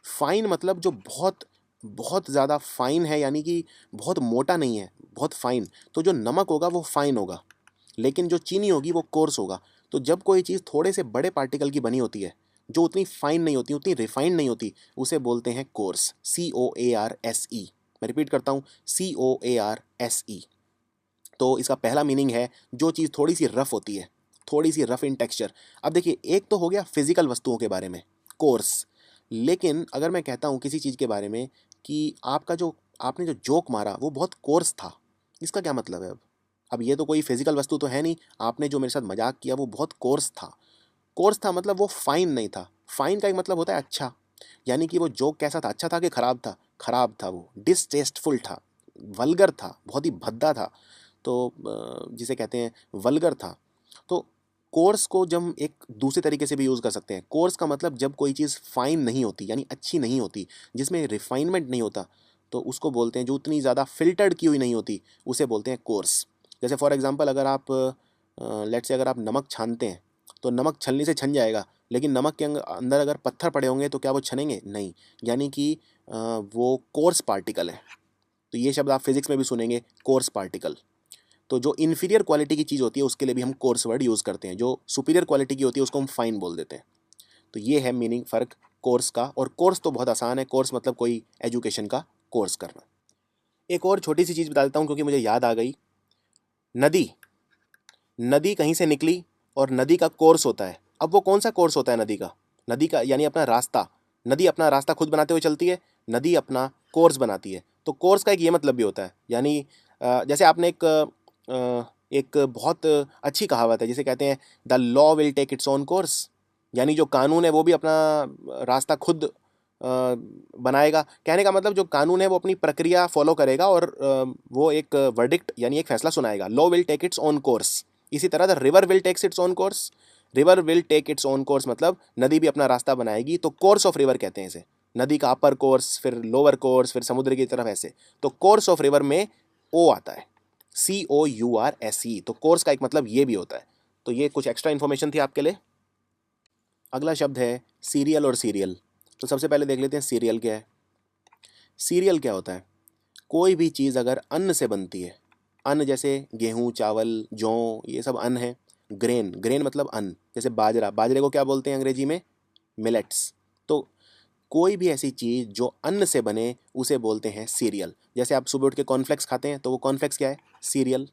फाइन मतलब जो बहुत बहुत ज़्यादा फाइन है, यानी कि बहुत मोटा नहीं है, बहुत फाइन, तो जो नमक होगा वो फाइन होगा, लेकिन जो चीनी होगी वो कोर्स होगा। तो जब कोई चीज़ थोड़े से बड़े पार्टिकल की बनी होती है, जो उतनी फाइन नहीं होती, उतनी रिफाइंड नहीं होती, उसे बोलते हैं कोर्स, COARSE। मैं रिपीट करता हूँ, COARSE। तो इसका पहला मीनिंग है जो चीज़ थोड़ी सी रफ होती है, थोड़ी सी रफ इन टेक्सचर। अब देखिए, एक तो हो गया फिजिकल वस्तुओं के बारे में कोर्स, लेकिन अगर मैं कहता हूँ किसी चीज़ के बारे में कि आपने जो जोक मारा वो बहुत कोर्स था, इसका क्या मतलब है? अब ये तो कोई फिजिकल वस्तु तो है नहीं, आपने जो मेरे साथ मजाक किया वो बहुत कोर्स था। कोर्स था मतलब वो फाइन नहीं था। फाइन का एक मतलब होता है अच्छा, यानी कि वो जोक कैसा था, अच्छा था कि खराब था? खराब था, वो डिसटेस्टफुल था, वल्गर था, बहुत ही भद्दा था, तो जिसे कहते हैं वल्गर था। तो कोर्स को जब हम एक दूसरे तरीके से भी यूज़ कर सकते हैं। कोर्स का मतलब जब कोई चीज़ फाइन नहीं होती, यानी अच्छी नहीं होती, जिसमें रिफाइनमेंट नहीं होता, तो उसको बोलते हैं, जो उतनी ज़्यादा फिल्टर्ड की हुई नहीं होती, उसे बोलते हैं कोर्स। जैसे फॉर एग्जांपल, अगर आप लेट्स से अगर आप नमक छानते हैं तो नमक छलनी से छन जाएगा, लेकिन नमक के अंदर अगर पत्थर पड़े होंगे तो क्या वो छनेंगे? नहीं, यानी कि वो कोर्स पार्टिकल है। तो ये शब्द आप फिजिक्स में भी सुनेंगे, कोर्स पार्टिकल। तो जो इन्फीरियर क्वालिटी की चीज़ होती है उसके लिए भी हम कोर्स वर्ड यूज़ करते हैं, जो सुपीरियर क्वालिटी की होती है उसको हम फाइन बोल देते हैं। तो ये है मीनिंग फ़र्क कोर्स का। और कोर्स तो बहुत आसान है, कोर्स मतलब कोई एजुकेशन का कोर्स करना। एक और छोटी सी चीज़ बता देता हूँ क्योंकि मुझे याद आ गई। नदी, नदी कहीं से निकली और नदी का कोर्स होता है। अब वो कौन सा कोर्स होता है नदी का? नदी का यानी अपना रास्ता। नदी अपना रास्ता खुद बनाते हुए चलती है, नदी अपना कोर्स बनाती है। तो कोर्स का एक ये मतलब भी होता है, यानी जैसे आपने एक बहुत अच्छी कहावत है जिसे कहते हैं the law will take its own course, यानी जो कानून है वो भी अपना रास्ता खुद बनाएगा। कहने का मतलब जो कानून है वो अपनी प्रक्रिया फॉलो करेगा और वो एक वर्डिक्ट यानी एक फैसला सुनाएगा। Law will take its own course. इसी तरह the river will takes its own course. River will take its own course मतलब नदी भी अपना रास्ता बनाएगी, तो कोर्स ऑफ रिवर कहते हैं इसे। नदी का अपर कोर्स, फिर लोअर कोर्स, फिर समुद्र की तरफ, ऐसे। तो कोर्स ऑफ रिवर में ओ आता है, COURSE। तो कोर्स का एक मतलब ये भी होता है। तो ये कुछ एक्स्ट्रा इन्फॉर्मेशन थी आपके लिए। अगला शब्द है सीरियल और सीरियल। तो सबसे पहले देख लेते हैं सीरियल क्या है। सीरियल क्या होता है? कोई भी चीज़ अगर अन्न से बनती है, अन्न जैसे गेहूँ, चावल, जौ, ये सब अन्न है। ग्रेन, ग्रेन मतलब अन्न, जैसे बाजरा, बाजरे को क्या बोलते हैं अंग्रेजी में? मिलेट्स। तो कोई भी ऐसी चीज़ जो अन्न से बने उसे बोलते हैं सीरियल। जैसे आप सुबह उठ के कॉर्नफ्लेक्स खाते हैं तो वो कॉर्नफ्लेक्स क्या है? सीरियल।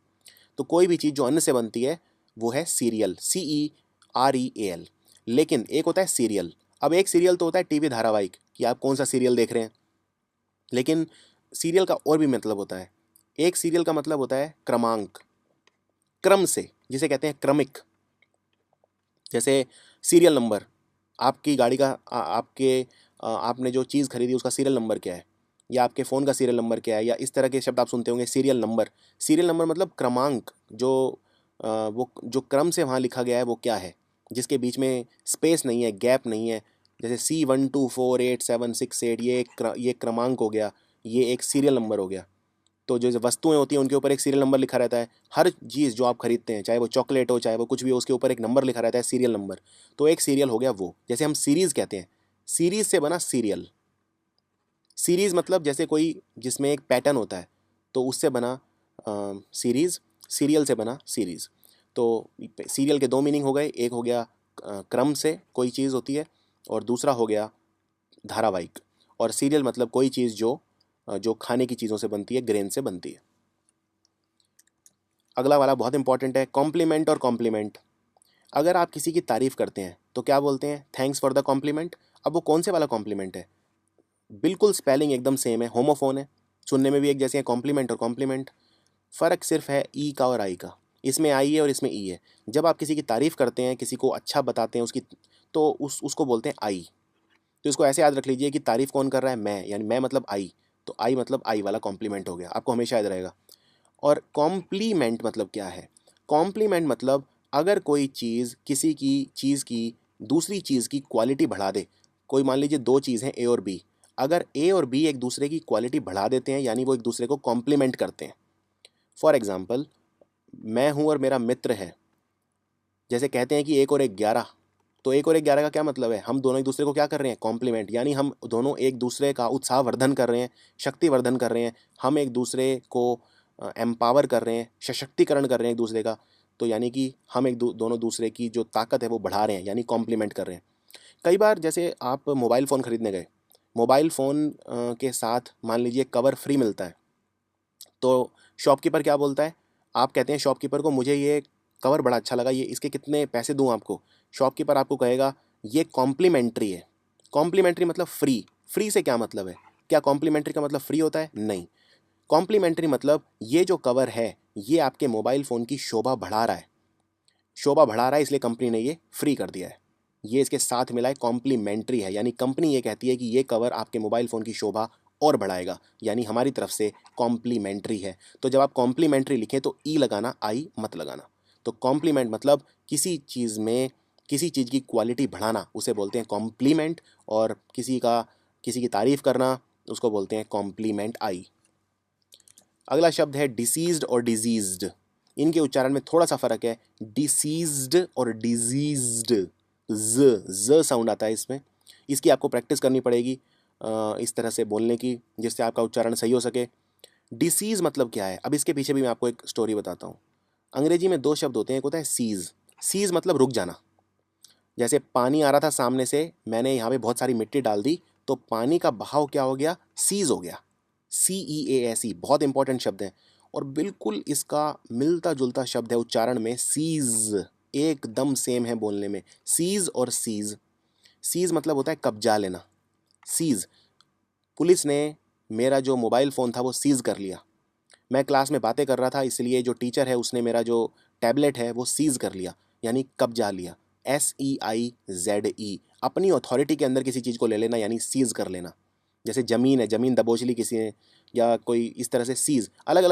तो कोई भी चीज़ जो अन्न से बनती है वो है सीरियल, CEREAL। लेकिन एक होता है सीरियल। अब एक सीरियल तो होता है टीवी धारावाहिक कि आप कौन सा सीरियल देख रहे हैं, लेकिन सीरियल का और भी मतलब होता है। एक सीरियल का मतलब होता है क्रमांक, क्रम से, जिसे कहते हैं क्रमिक। जैसे सीरियल नंबर, आपकी गाड़ी का आपने जो चीज़ खरीदी उसका सीरियल नंबर क्या है, या आपके फ़ोन का सीरियल नंबर क्या है, या इस तरह के शब्द आप सुनते होंगे सीरियल नंबर। सीरियल नंबर मतलब क्रमांक, वो जो क्रम से वहाँ लिखा गया है वो क्या है, जिसके बीच में स्पेस नहीं है, गैप नहीं है। जैसे C124876 ये क्रमांक हो गया, ये एक सीरियल नंबर हो गया। तो जो वस्तुएं होती हैं उनके ऊपर एक सीरियल नंबर लिखा रहता है। हर चीज़ जो आप खरीदते हैं, चाहे वो चॉकलेट हो चाहे वो कुछ भी हो, उसके ऊपर एक नंबर लिखा रहता है, सीरियल नंबर। तो एक सीरियल हो गया वो, जैसे हम सीरीज़ कहते हैं, सीरीज़ से बना सीरियल। सीरीज़ मतलब जैसे कोई जिसमें एक पैटर्न होता है, तो उससे बना सीरीज़, सीरियल से बना सीरीज़। तो सीरियल के दो मीनिंग हो गए, एक हो गया क्रम से कोई चीज़ होती है, और दूसरा हो गया धारावाहिक। और सीरियल मतलब कोई चीज़ जो खाने की चीज़ों से बनती है, ग्रेन से बनती है। अगला वाला बहुत इंपॉर्टेंट है, कॉम्प्लीमेंट और कॉम्प्लीमेंट। अगर आप किसी की तारीफ़ करते हैं तो क्या बोलते हैं? Thanks for the compliment. अब वो कौन से वाला कॉम्प्लीमेंट है? बिल्कुल स्पेलिंग एकदम सेम है, होमोफोन है, सुनने में भी एक जैसे हैं, कॉम्प्लीमेंट और कॉम्प्लीमेंट। फ़र्क सिर्फ है ई का और आई का। इसमें आई है और इसमें ई है। जब आप किसी की तारीफ़ करते हैं, किसी को अच्छा बताते हैं उसकी, तो उसको बोलते हैं आई। तो इसको ऐसे याद रख लीजिए कि तारीफ़ कौन कर रहा है? मैं, यानी मैं मतलब आई। तो आई मतलब आई वाला कॉम्प्लीमेंट हो गया, आपको हमेशा याद रहेगा। और कॉम्प्लीमेंट मतलब क्या है? कॉम्प्लीमेंट मतलब अगर कोई चीज़ किसी की चीज़ की दूसरी चीज़ की क्वालिटी बढ़ा दे। कोई मान लीजिए दो चीज़ हैं, ए और बी। अगर ए और बी एक दूसरे की क्वालिटी बढ़ा देते हैं, यानी वो एक दूसरे को कॉम्प्लीमेंट करते हैं। फॉर एग्जाम्पल, मैं हूँ और मेरा मित्र है। जैसे कहते हैं कि एक और एक 11, तो एक और एक 11 का क्या मतलब है? हम दोनों एक दूसरे को क्या कर रहे हैं? कॉम्प्लीमेंट, यानी हम दोनों एक दूसरे का उत्साहवर्धन कर रहे हैं, शक्तिवर्धन कर रहे हैं। हम एक दूसरे को एम्पावर कर रहे हैं, सशक्तिकरण कर रहे हैं एक दूसरे का। तो यानी कि हम दोनों दूसरे की जो ताकत है वो बढ़ा रहे हैं, यानी कॉम्प्लीमेंट कर रहे हैं। कई बार जैसे आप मोबाइल फ़ोन खरीदने गए, मोबाइल फ़ोन के साथ मान लीजिए कवर फ्री मिलता है। तो शॉपकीपर क्या बोलता है? आप कहते हैं शॉपकीपर को, मुझे ये कवर बड़ा अच्छा लगा, ये इसके कितने पैसे दूँ आपको? शॉपकीपर आपको कहेगा ये कॉम्प्लीमेंट्री है। कॉम्प्लीमेंट्री मतलब फ्री। फ्री से क्या मतलब है? क्या कॉम्प्लीमेंट्री का मतलब फ्री होता है? नहीं। कॉम्प्लीमेंट्री मतलब ये जो कवर है, ये आपके मोबाइल फ़ोन की शोभा बढ़ा रहा है। शोभा बढ़ा रहा है, इसलिए कंपनी ने ये फ्री कर दिया है। ये इसके साथ मिला है, कॉम्प्लीमेंट्री है, यानी कंपनी ये कहती है कि ये कवर आपके मोबाइल फ़ोन की शोभा और बढ़ाएगा, यानी हमारी तरफ से कॉम्प्लीमेंट्री है। तो जब आप कॉम्प्लीमेंट्री लिखें तो ई लगाना, आई मत लगाना। तो कॉम्प्लीमेंट मतलब किसी चीज़ में किसी चीज़ की क्वालिटी बढ़ाना, उसे बोलते हैं कॉम्प्लीमेंट। और किसी की तारीफ़ करना, उसको बोलते हैं कॉम्प्लीमेंट आई। अगला शब्द है डिसीज्ड और डिजीज्ड। इनके उच्चारण में थोड़ा सा फर्क है, डिसीज्ड और डिजीज्ड। ज साउंड आता है इसमें। इसकी आपको प्रैक्टिस करनी पड़ेगी इस तरह से बोलने की, जिससे आपका उच्चारण सही हो सके। डिसीज मतलब क्या है? अब इसके पीछे भी मैं आपको एक स्टोरी बताता हूँ। अंग्रेजी में दो शब्द होते हैं, एक होता है सीज। सीज मतलब रुक जाना। जैसे पानी आ रहा था सामने से, मैंने यहाँ पे बहुत सारी मिट्टी डाल दी, तो पानी का बहाव क्या हो गया? सीज हो गया। CEASE बहुत इंपॉर्टेंट शब्द है। और बिल्कुल इसका मिलता जुलता शब्द है उच्चारण में, सीज। एकदम सेम है बोलने में, सीज और सीज। सीज मतलब होता है कब्जा लेना। सीज, पुलिस ने मेरा जो मोबाइल फ़ोन था वो सीज कर लिया। मैं क्लास में बातें कर रहा था, इसलिए जो टीचर है उसने मेरा जो टैबलेट है वो सीज कर लिया, यानी कब्जा लिया। SEIZE, अपनी अथॉरिटी के अंदर किसी चीज़ को ले लेना, यानी सीज कर लेना। जैसे ज़मीन है, ज़मीन दबोच ली किसी ने, या कोई इस तरह से सीज। अलग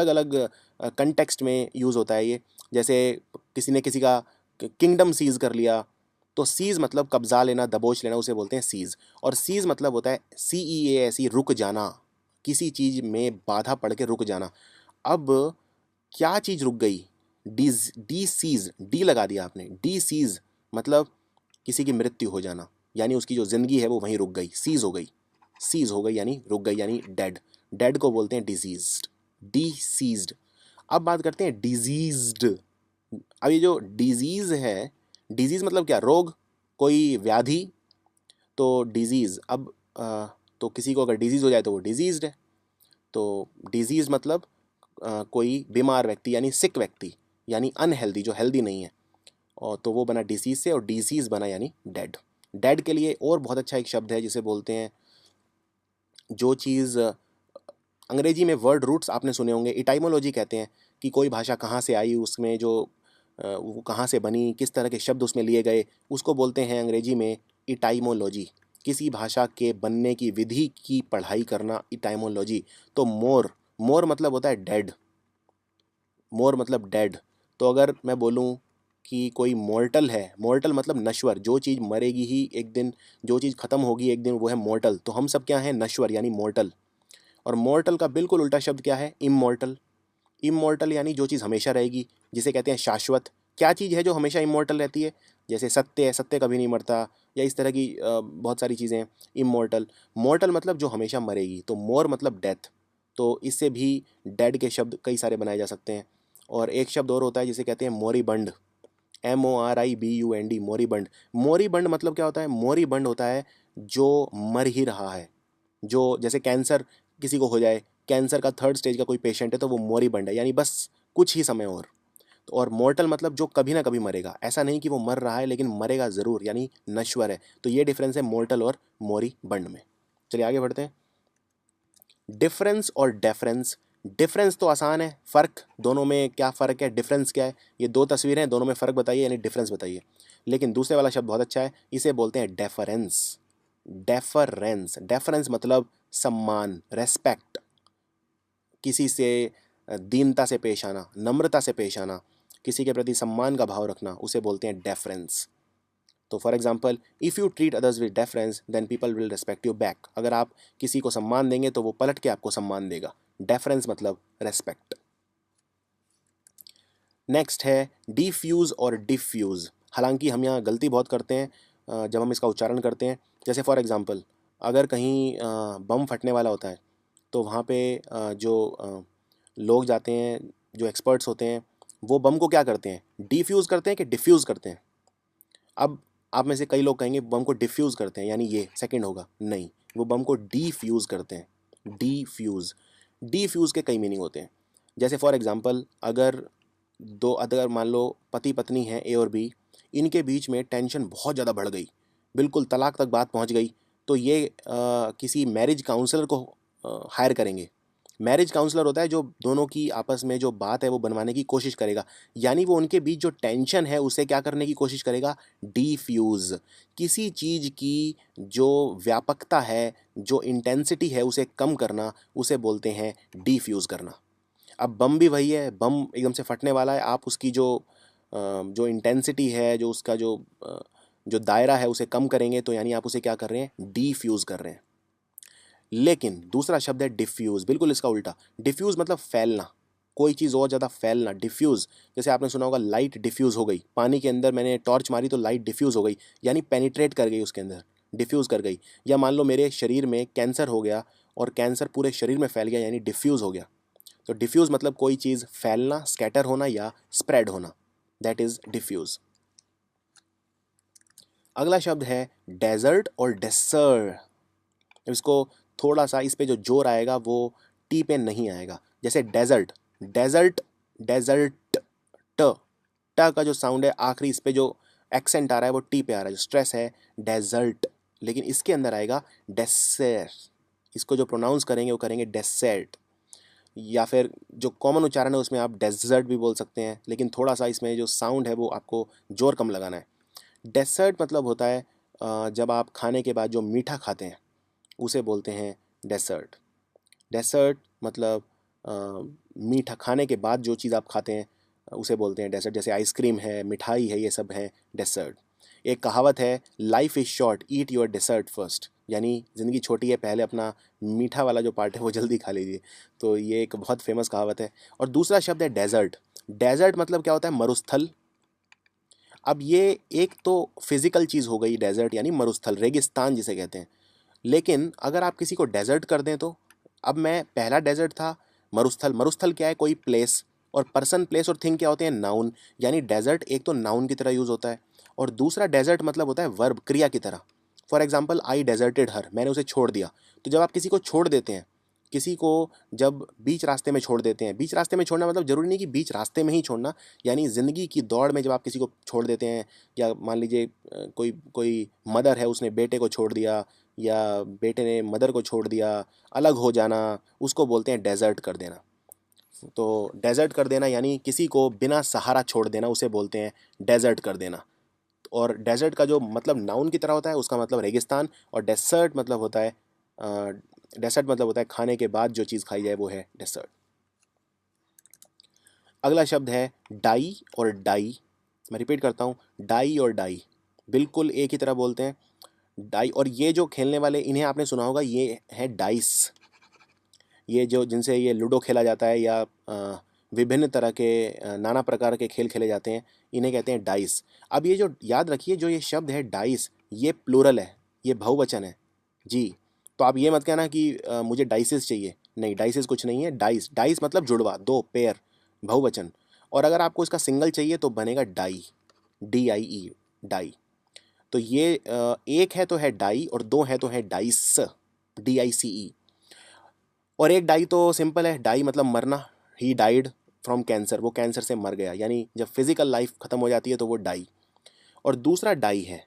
अलग कंटेक्स्ट में यूज़ होता है ये। जैसे किसी ने किसी का किंगडम सीज कर लिया, तो सीज मतलब कब्जा लेना, दबोच लेना, उसे बोलते हैं सीज। और सीज मतलब होता है CEASE, रुक जाना, किसी चीज़ में बाधा पड़ के रुक जाना। अब क्या चीज़ रुक गई? डी सीज, डी लगा दिया आपने, डी सीज मतलब किसी की मृत्यु हो जाना, यानी उसकी जो ज़िंदगी है वो वहीं रुक गई, सीज हो गई। सीज हो गई यानी रुक गई, यानी डेड। डेड को बोलते हैं डिजीज्ड, डिसीज्ड। अब बात करते हैं डिजीज्ड। अब ये जो डिजीज़ है, डिजीज़ मतलब क्या? रोग, कोई व्याधि। तो डिजीज़, अब तो किसी को अगर डिजीज़ हो जाए तो वो डिजीज़्ड है। तो डिजीज़ मतलब कोई बीमार व्यक्ति, यानी सिक व्यक्ति, यानी अनहेल्दी, जो हेल्दी नहीं है। और तो वो बना डिसीज़ से, और डिसीज़ बना यानी डेड। डेड के लिए और बहुत अच्छा एक शब्द है जिसे बोलते हैं, जो चीज़ अंग्रेजी में वर्ड रूट्स आपने सुने होंगे, इटाइमोलॉजी कहते हैं, कि कोई भाषा कहाँ से आई, उसमें जो वो कहाँ से बनी, किस तरह के शब्द उसमें लिए गए, उसको बोलते हैं अंग्रेजी में इटाइमोलॉजी। किसी भाषा के बनने की विधि की पढ़ाई करना, इटाइमोलॉजी। तो मोर, मोर मतलब होता है डेड। मोर मतलब डेड। तो अगर मैं बोलूँ कि कोई मॉर्टल है, मॉर्टल मतलब नश्वर, जो चीज़ मरेगी ही एक दिन, जो चीज़ ख़त्म होगी एक दिन, वो है मॉर्टल। तो हम सब क्या हैं? नश्वर, यानी मॉर्टल। और मॉर्टल का बिल्कुल उल्टा शब्द क्या है? इममॉर्टल। इममॉर्टल यानी जो चीज़ हमेशा रहेगी, जिसे कहते हैं शाश्वत। क्या चीज़ है जो हमेशा इममॉर्टल रहती है? जैसे सत्य है, सत्य कभी नहीं मरता, या इस तरह की बहुत सारी चीज़ें हैं इममॉर्टल। मॉर्टल मतलब जो हमेशा मरेगी, तो मोर मतलब डेथ, तो इससे भी डेड के शब्द कई सारे बनाए जा सकते हैं। और एक शब्द और होता है जिसे कहते हैं मोरीबंड, MORIBUND, मोरीबंड। मोरीबंड मतलब क्या होता है? मोरीबंड होता है जो मर ही रहा है, जो जैसे कैंसर किसी को हो जाए, कैंसर का 3rd स्टेज का कोई पेशेंट है, तो वो मोरीबंड है, यानी बस कुछ ही समय और। और मॉर्टल मतलब जो कभी ना कभी मरेगा, ऐसा नहीं कि वो मर रहा है लेकिन मरेगा ज़रूर, यानी नश्वर है। तो ये डिफरेंस है मॉर्टल और मोरीबंड में। चलिए आगे बढ़ते हैं। डिफरेंस और डेफरेंस। डिफरेंस तो आसान है, फ़र्क दोनों में क्या फ़र्क है, डिफरेंस क्या है? ये दो तस्वीरें हैं, दोनों में फ़र्क बताइए, यानी डिफरेंस बताइए। लेकिन दूसरे वाला शब्द बहुत अच्छा है, इसे बोलते हैं डेफरेंस। डेफरेंस, डेफरेंस मतलब सम्मान, रेस्पेक्ट, किसी से दीनता से पेश आना, नम्रता से पेश आना, किसी के प्रति सम्मान का भाव रखना, उसे बोलते हैं डेफरेंस। तो for example, if you treat others with deference then people will respect you back. अगर आप किसी को सम्मान देंगे तो वो पलट के आपको सम्मान देगा। डेफरेंस मतलब रेस्पेक्ट। नेक्स्ट है डिफ्यूज़ और डिफ्यूज़। हालांकि हम यहाँ गलती बहुत करते हैं जब हम इसका उच्चारण करते हैं। जैसे फॉर एग्जांपल, अगर कहीं बम फटने वाला होता है, तो वहाँ पे लोग जाते हैं, जो एक्सपर्ट्स होते हैं, वो बम को क्या करते हैं? डिफ्यूज़ करते हैं कि डिफ्यूज़ करते हैं? अब आप में से कई लोग कहेंगे बम को डिफ्यूज़ करते हैं, यानी ये सेकंड होगा। नहीं, वो बम को डीफ्यूज़ करते हैं। डीफ्यूज़, डीफ्यूज़ के कई मीनिंग होते हैं। जैसे फॉर एग्जांपल, अगर मान लो पति पत्नी हैं ए और बी, इनके बीच में टेंशन बहुत ज़्यादा बढ़ गई, बिल्कुल तलाक तक बात पहुंच गई, तो ये किसी मैरिज काउंसलर को हायर करेंगे। मैरिज काउंसलर होता है जो दोनों की आपस में जो बात है वो बनवाने की कोशिश करेगा, यानी वो उनके बीच जो टेंशन है उसे क्या करने की कोशिश करेगा? डिफ्यूज़। किसी चीज़ की जो व्यापकता है, जो इंटेंसिटी है, उसे कम करना, उसे बोलते हैं डिफ्यूज़ करना। अब बम भी वही है, बम एकदम से फटने वाला है, आप उसकी जो इंटेंसिटी है, जो उसका जो दायरा है, उसे कम करेंगे, तो यानी आप उसे क्या कर रहे हैं? डिफ्यूज़ कर रहे हैं। लेकिन दूसरा शब्द है डिफ्यूज़, बिल्कुल इसका उल्टा। डिफ्यूज़ मतलब फैलना, कोई चीज़ और ज़्यादा फैलना, डिफ्यूज़। जैसे आपने सुना होगा लाइट डिफ्यूज़ हो गई, पानी के अंदर मैंने टॉर्च मारी तो लाइट डिफ्यूज़ हो गई, यानी पेनिट्रेट कर गई उसके अंदर, डिफ्यूज़ कर गई। या मान लो मेरे शरीर में कैंसर हो गया और कैंसर पूरे शरीर में फैल गया, यानी डिफ्यूज़ हो गया। तो डिफ्यूज़ मतलब कोई चीज़ फैलना, स्कैटर होना या स्प्रेड होना, दैट इज़ डिफ्यूज़। अगला शब्द है डेजर्ट और डेसर्ट। इसको थोड़ा सा, इस पे जो जोर आएगा वो टी पे नहीं आएगा। जैसे डेजर्ट, डेजर्ट, डेजर्ट, ट ट का जो साउंड है आखिरी, इस पे जो एक्सेंट आ रहा है वो टी पे आ रहा है, जो स्ट्रेस है, डेजर्ट। लेकिन इसके अंदर आएगा डेसर्ट, इसको जो प्रोनाउंस करेंगे वो करेंगे डेसर्ट। या फिर जो कॉमन उच्चारण है उसमें आप डेजर्ट भी बोल सकते हैं, लेकिन थोड़ा सा इसमें जो साउंड है वो आपको जोर कम लगाना है। डेसर्ट मतलब होता है जब आप खाने के बाद जो मीठा खाते हैं उसे बोलते हैं डेसर्ट। डेसर्ट मतलब अ, मीठा खाने के बाद जो चीज़ आप खाते हैं उसे बोलते हैं डेसर्ट। जैसे आइसक्रीम है, मिठाई है, ये सब है डेसर्ट। एक कहावत है, life is short, eat your dessert first, यानी ज़िंदगी छोटी है, पहले अपना मीठा वाला जो पार्ट है वो जल्दी खा लीजिए। तो ये एक बहुत फेमस कहावत है। और दूसरा शब्द है डेजर्ट। डेजर्ट मतलब क्या होता है? मरुस्थल। अब ये एक तो फिजिकल चीज़ हो गई डेजर्ट, यानी मरुस्थल, रेगिस्तान जिसे कहते हैं। लेकिन अगर आप किसी को डेजर्ट कर दें तो, अब मैं पहला डेजर्ट था मरुस्थल। मरुस्थल क्या है? कोई प्लेस। और पर्सन, प्लेस और थिंग क्या होते हैं? नाउन। यानी डेजर्ट एक तो नाउन की तरह यूज़ होता है, और दूसरा डेजर्ट मतलब होता है वर्ब, क्रिया की तरह। फॉर एग्जाम्पल, आई डेजर्टेड हर, मैंने उसे छोड़ दिया। तो जब आप किसी को छोड़ देते हैं, किसी को जब बीच रास्ते में छोड़ देते हैं, बीच रास्ते में छोड़ना मतलब ज़रूरी नहीं कि बीच रास्ते में ही छोड़ना, यानी ज़िंदगी की दौड़ में जब आप किसी को छोड़ देते हैं, या मान लीजिए कोई कोई मदर है, उसने बेटे को छोड़ दिया, या बेटे ने मदर को छोड़ दिया, अलग हो जाना, उसको बोलते हैं डेजर्ट कर देना। तो डेजर्ट कर देना यानी किसी को बिना सहारा छोड़ देना, उसे बोलते हैं डेजर्ट कर देना। और डेजर्ट का जो मतलब नाउन की तरह होता है, उसका मतलब रेगिस्तान। और डेसर्ट मतलब होता है डेसर्ट मतलब होता है खाने के बाद जो चीज़ खाई जाए वो है डेसर्ट। अगला शब्द है डाई और डाई। मैं रिपीट करता हूँ, डाई और डाई बिल्कुल एक ही तरह बोलते हैं, डाई। और ये जो खेलने वाले, इन्हें आपने सुना होगा, ये है डाइस। ये जो जिनसे ये लूडो खेला जाता है या विभिन्न तरह के नाना प्रकार के खेल खेले जाते हैं, इन्हें कहते हैं डाइस। अब ये जो याद रखिए, जो ये शब्द है डाइस, ये प्लूरल है, ये बहुवचन है जी। तो आप ये मत कहना कि मुझे डाइसेस चाहिए, नहीं, डाइसेस कुछ नहीं है। डाइस, डाइस मतलब जुड़वा, दो, पेयर, बहुवचन। और अगर आपको इसका सिंगल चाहिए तो बनेगा डाई, DIE, डाई। तो ये एक है तो है डाई, और दो है तो है डाइस, DICE। और एक डाई तो सिंपल है, डाई मतलब मरना, ही डाइड फ्रॉम कैंसर, वो कैंसर से मर गया, यानी जब फिजिकल लाइफ खत्म हो जाती है तो वो डाई। और दूसरा डाई है,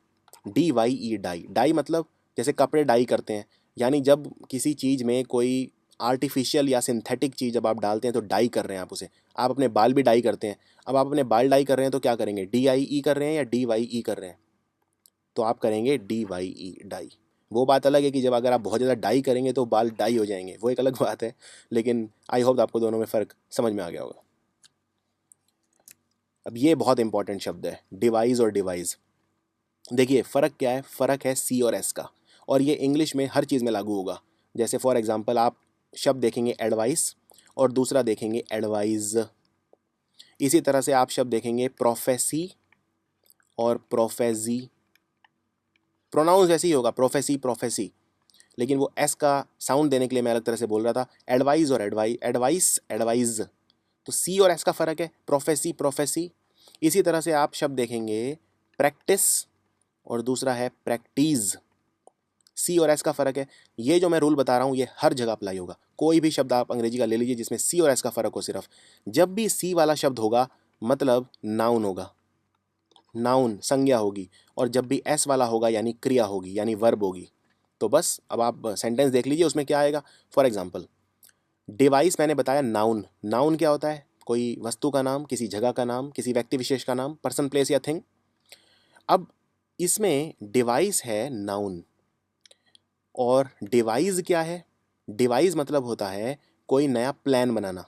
DYE, डाई। डाई मतलब जैसे कपड़े डाई करते हैं, यानी जब किसी चीज़ में कोई आर्टिफिशियल या सिंथेटिक चीज़ जब आप डालते हैं तो डाई कर रहे हैं आप उसे। आप अपने बाल भी डाई करते हैं, अब आप अपने बाल डाई कर रहे हैं तो क्या करेंगे, DIE कर रहे हैं या DYE कर रहे हैं, तो आप करेंगे DYE, डाई। वो बात अलग है कि जब अगर आप बहुत ज़्यादा डाई करेंगे तो बाल डाई हो जाएंगे, वो एक अलग बात है। लेकिन आई होप आपको दोनों में फ़र्क समझ में आ गया होगा। अब ये बहुत इंपॉर्टेंट शब्द है, डिवाइस और डिवाइस। देखिए फ़र्क क्या है, फ़र्क है C और S का, और ये इंग्लिश में हर चीज़ में लागू होगा। जैसे फॉर एग्जांपल आप शब्द देखेंगे एडवाइस, और दूसरा देखेंगे एडवाइज। इसी तरह से आप शब्द देखेंगे प्रोफेसी और प्रोफेजी। प्रोनाउंस वैसे ही होगा, प्रोफेसी, प्रोफेसी, लेकिन वो एस का साउंड देने के लिए मैं अलग तरह से बोल रहा था, एडवाइस और एडवाइस, एडवाइज। तो सी और एस का फ़र्क है, प्रोफेसी, प्रोफेसी। इसी तरह से आप शब्द देखेंगे प्रैक्टिस, और दूसरा है प्रैक्टिस। सी और एस का फ़र्क है। ये जो मैं रूल बता रहा हूँ ये हर जगह अप्लाई होगा। कोई भी शब्द आप अंग्रेजी का ले लीजिए जिसमें सी और एस का फ़र्क हो, सिर्फ जब भी सी वाला शब्द होगा मतलब नाउन होगा, नाउन, संज्ञा होगी। और जब भी एस वाला होगा यानी क्रिया होगी, यानी वर्ब होगी। तो बस अब आप सेंटेंस देख लीजिए उसमें क्या आएगा। फॉर एग्जाम्पल डिवाइस मैंने बताया नाउन। नाउन क्या होता है, कोई वस्तु का नाम, किसी जगह का नाम, किसी व्यक्ति विशेष का नाम, पर्सन, प्लेस या थिंग। अब इसमें डिवाइस है नाउन, और डिवाइस क्या है, डिवाइस मतलब होता है कोई नया प्लान बनाना,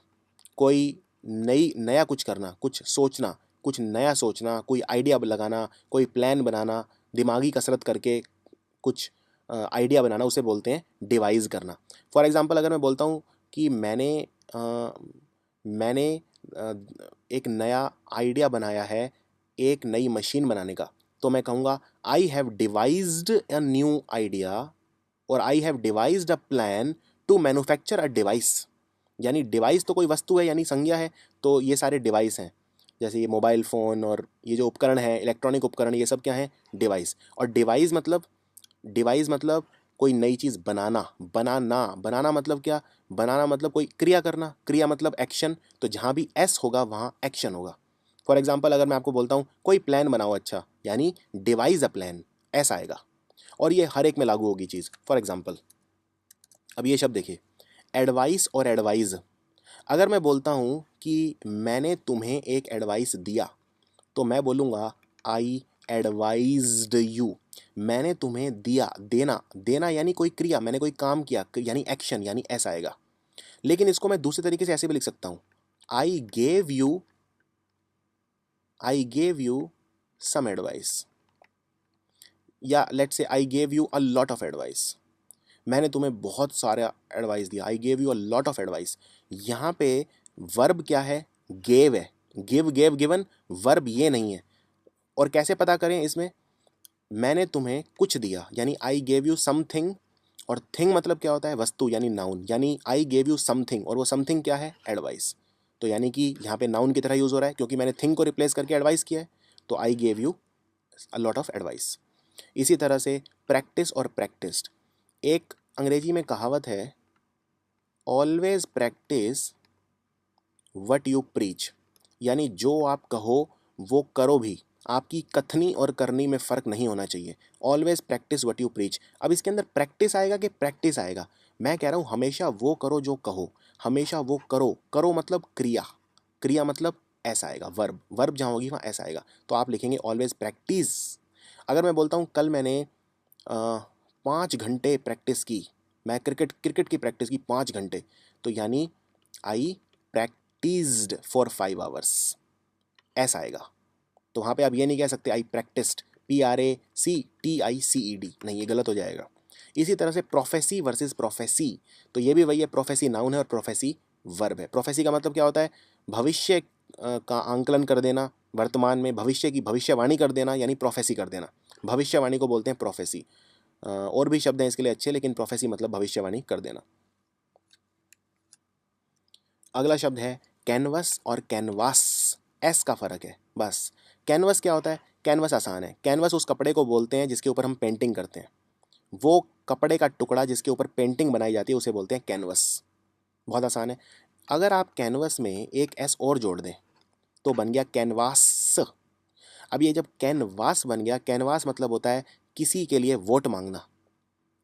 कोई नया कुछ करना, कुछ सोचना, कुछ नया सोचना, कोई आइडिया लगाना, कोई प्लान बनाना, दिमागी कसरत करके कुछ आइडिया बनाना, उसे बोलते हैं डिवाइस करना। फॉर एग्जांपल अगर मैं बोलता हूँ कि मैंने अ, एक नया आइडिया बनाया है एक नई मशीन बनाने का, तो मैं कहूँगा I have devised a new idea, और I have devised a plan to manufacture a device. यानी डिवाइस तो कोई वस्तु है, यानी संज्ञा है, तो ये सारे डिवाइस हैं। जैसे ये मोबाइल फ़ोन और ये जो उपकरण है, इलेक्ट्रॉनिक उपकरण, ये सब क्या है, डिवाइस। और डिवाइस मतलब कोई नई चीज़ बनाना, बनाना, बनाना मतलब क्या, बनाना मतलब कोई क्रिया करना, क्रिया मतलब एक्शन। तो जहाँ भी एस होगा वहाँ एक्शन होगा। फॉर एग्जाम्पल अगर मैं आपको बोलता हूँ कोई प्लान बनाओ अच्छा, यानी डिवाइस अ प्लान, ऐसा आएगा। और ये हर एक में लागू होगी चीज़। फॉर एग्जाम्पल अब ये शब्द देखिए, एडवाइस और एडवाइज। अगर मैं बोलता हूँ कि मैंने तुम्हें एक एडवाइस दिया, तो मैं बोलूँगा आई एडवाइज्ड यू। मैंने तुम्हें दिया, देना, देना यानी कोई क्रिया, मैंने कोई काम किया, यानी एक्शन, यानी ऐसा आएगा। लेकिन इसको मैं दूसरे तरीके से ऐसे भी लिख सकता हूँ, I gave you, I gave you some advice, या let's say I gave you a lot of advice. मैंने तुम्हें बहुत सारा एडवाइस दिया, I gave you a lot of advice. यहाँ पे वर्ब क्या है, गेव है, गिव, गेव, गिवन। वर्ब ये नहीं है। और कैसे पता करें इसमें, मैंने तुम्हें कुछ दिया, यानी आई गेव यू समथिंग, और थिंग मतलब क्या होता है, वस्तु, यानी नाउन, यानी आई गेव यू समथिंग, और वो समथिंग क्या है, एडवाइस। तो यानी कि यहाँ पे नाउन की तरह यूज़ हो रहा है क्योंकि मैंने थिंग को रिप्लेस करके एडवाइस किया है। तो आई gave you a lot of advice. इसी तरह से प्रैक्टिस और प्रैक्टिस्ड। एक अंग्रेजी में कहावत है, always practice what you preach, यानी जो आप कहो वो करो भी। आपकी कथनी और करनी में फ़र्क नहीं होना चाहिए। Always practice what you preach. अब इसके अंदर प्रैक्टिस आएगा कि प्रैक्टिस आएगा, मैं कह रहा हूँ हमेशा वो करो जो कहो, हमेशा वो करो। करो मतलब क्रिया, क्रिया मतलब ऐसा आएगा, वर्ब, वर्ब जहाँ होगी वहाँ ऐसा आएगा। तो आप लिखेंगे ऑलवेज प्रैक्टिस। अगर मैं बोलता हूँ कल मैंने 5 घंटे प्रैक्टिस की, मैं क्रिकेट क्रिकेट की प्रैक्टिस की 5 घंटे, तो यानी आई प्रैक्टिस्ड फॉर 5 आवर्स, ऐसा आएगा। तो वहाँ पे आप ये नहीं कह सकते आई प्रैक्टिस्ड, PRACTICED, नहीं, ये गलत हो जाएगा। इसी तरह से प्रोफेसी वर्सेस प्रोफेसी, तो ये भी वही है, प्रोफेसी नाउन है और प्रोफेसी वर्ब है। प्रोफेसी का मतलब क्या होता है, भविष्य का आंकलन कर देना, वर्तमान में भविष्य की भविष्यवाणी कर देना, यानी प्रोफेसी कर देना, भविष्यवाणी को बोलते हैं प्रोफेसी। और भी शब्द हैं इसके लिए अच्छे, लेकिन प्रोफेसी मतलब भविष्यवाणी कर देना। अगला शब्द है कैनवस और कैनवास, एस का फर्क है बस। कैनवस क्या होता है, कैनवस आसान है, कैनवस उस कपड़े को बोलते हैं जिसके ऊपर हम पेंटिंग करते हैं, वो कपड़े का टुकड़ा जिसके ऊपर पेंटिंग बनाई जाती है उसे बोलते हैं कैनवस, बहुत आसान है। अगर आप कैनवस में एक एस और जोड़ दें तो बन गया कैनवास। अब ये जब कैनवास बन गया, कैनवास मतलब होता है किसी के लिए वोट मांगना,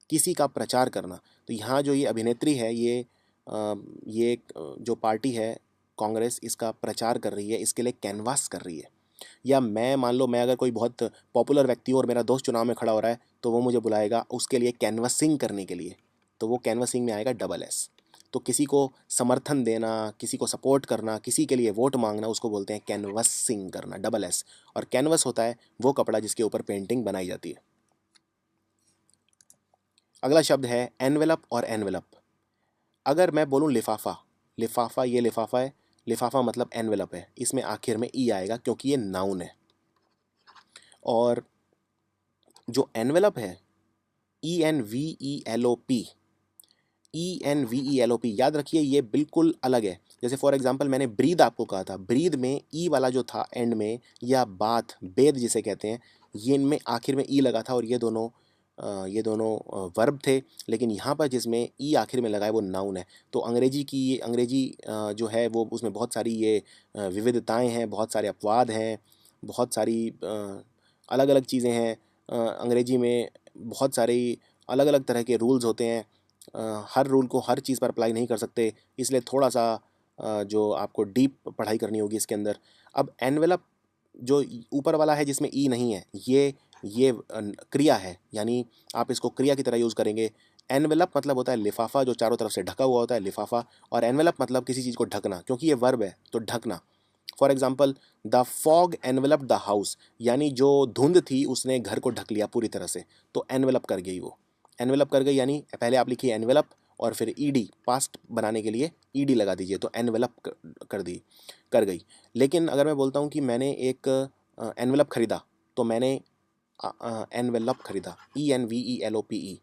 किसी का प्रचार करना। तो यहाँ जो ये अभिनेत्री है, ये जो पार्टी है कांग्रेस, इसका प्रचार कर रही है, इसके लिए कैनवास कर रही है। या मैं मान लो, मैं अगर कोई बहुत पॉपुलर व्यक्ति हूँ और मेरा दोस्त चुनाव में खड़ा हो रहा है, तो वो मुझे बुलाएगा उसके लिए कैनवसिंग करने के लिए, तो वो कैनवसिंग में आएगा डबल एस। तो किसी को समर्थन देना, किसी को सपोर्ट करना, किसी के लिए वोट मांगना, उसको बोलते हैं कैनवसिंग करना, डबल एस। और कैनवस होता है वो कपड़ा जिसके ऊपर पेंटिंग बनाई जाती है। अगला शब्द है एनवेलप और एनवेलप। अगर मैं बोलूँ लिफाफा, लिफाफा, ये लिफाफा है, लिफाफा मतलब एनवेलप है, इसमें आखिर में ई आएगा क्योंकि ये नाउन है। और जो एनवेलप है, ENVELOP, ENVELOP, याद रखिए ये बिल्कुल अलग है। जैसे फॉर एग्जांपल मैंने ब्रीद आपको कहा था, ब्रीद में ई वाला जो था एंड में, या बाथ, बेद जिसे कहते हैं, ये इनमें आखिर में ई लगा था, और ये दोनों वर्ब थे। लेकिन यहाँ पर जिसमें ई आखिर में लगा है वो नाउन है। तो अंग्रेजी जो है वो, उसमें बहुत सारी ये विविधताएं हैं, बहुत सारे अपवाद हैं, बहुत सारी अलग अलग चीज़ें हैं। अंग्रेजी में बहुत सारी अलग अलग तरह के रूल्स होते हैं, हर रूल को हर चीज़ पर अप्लाई नहीं कर सकते, इसलिए थोड़ा सा जो आपको डीप पढ़ाई करनी होगी इसके अंदर। अब एनवेलप जो ऊपर वाला है जिसमें ई नहीं है, ये क्रिया है, यानी आप इसको क्रिया की तरह यूज़ करेंगे। एनवेलप मतलब होता है लिफाफा जो चारों तरफ से ढका हुआ होता है, लिफाफा। और एनवेलप मतलब किसी चीज़ को ढकना, क्योंकि ये वर्ब है तो ढकना। For example the fog envelope the house, यानी जो धुंध थी उसने घर को ढक लिया पूरी तरह से, तो एनवेलप कर गई वो। एनवेलप कर गई, यानी पहले आप लिखिए एनवेलप और फिर ईडी, पास्ट बनाने के लिए ईडी लगा दीजिए, तो एनवेलप कर गई। लेकिन अगर मैं बोलता हूँ कि मैंने एक एनवेलप खरीदा, तो मैंने एनवेलप खरीदा, ENVELOPE।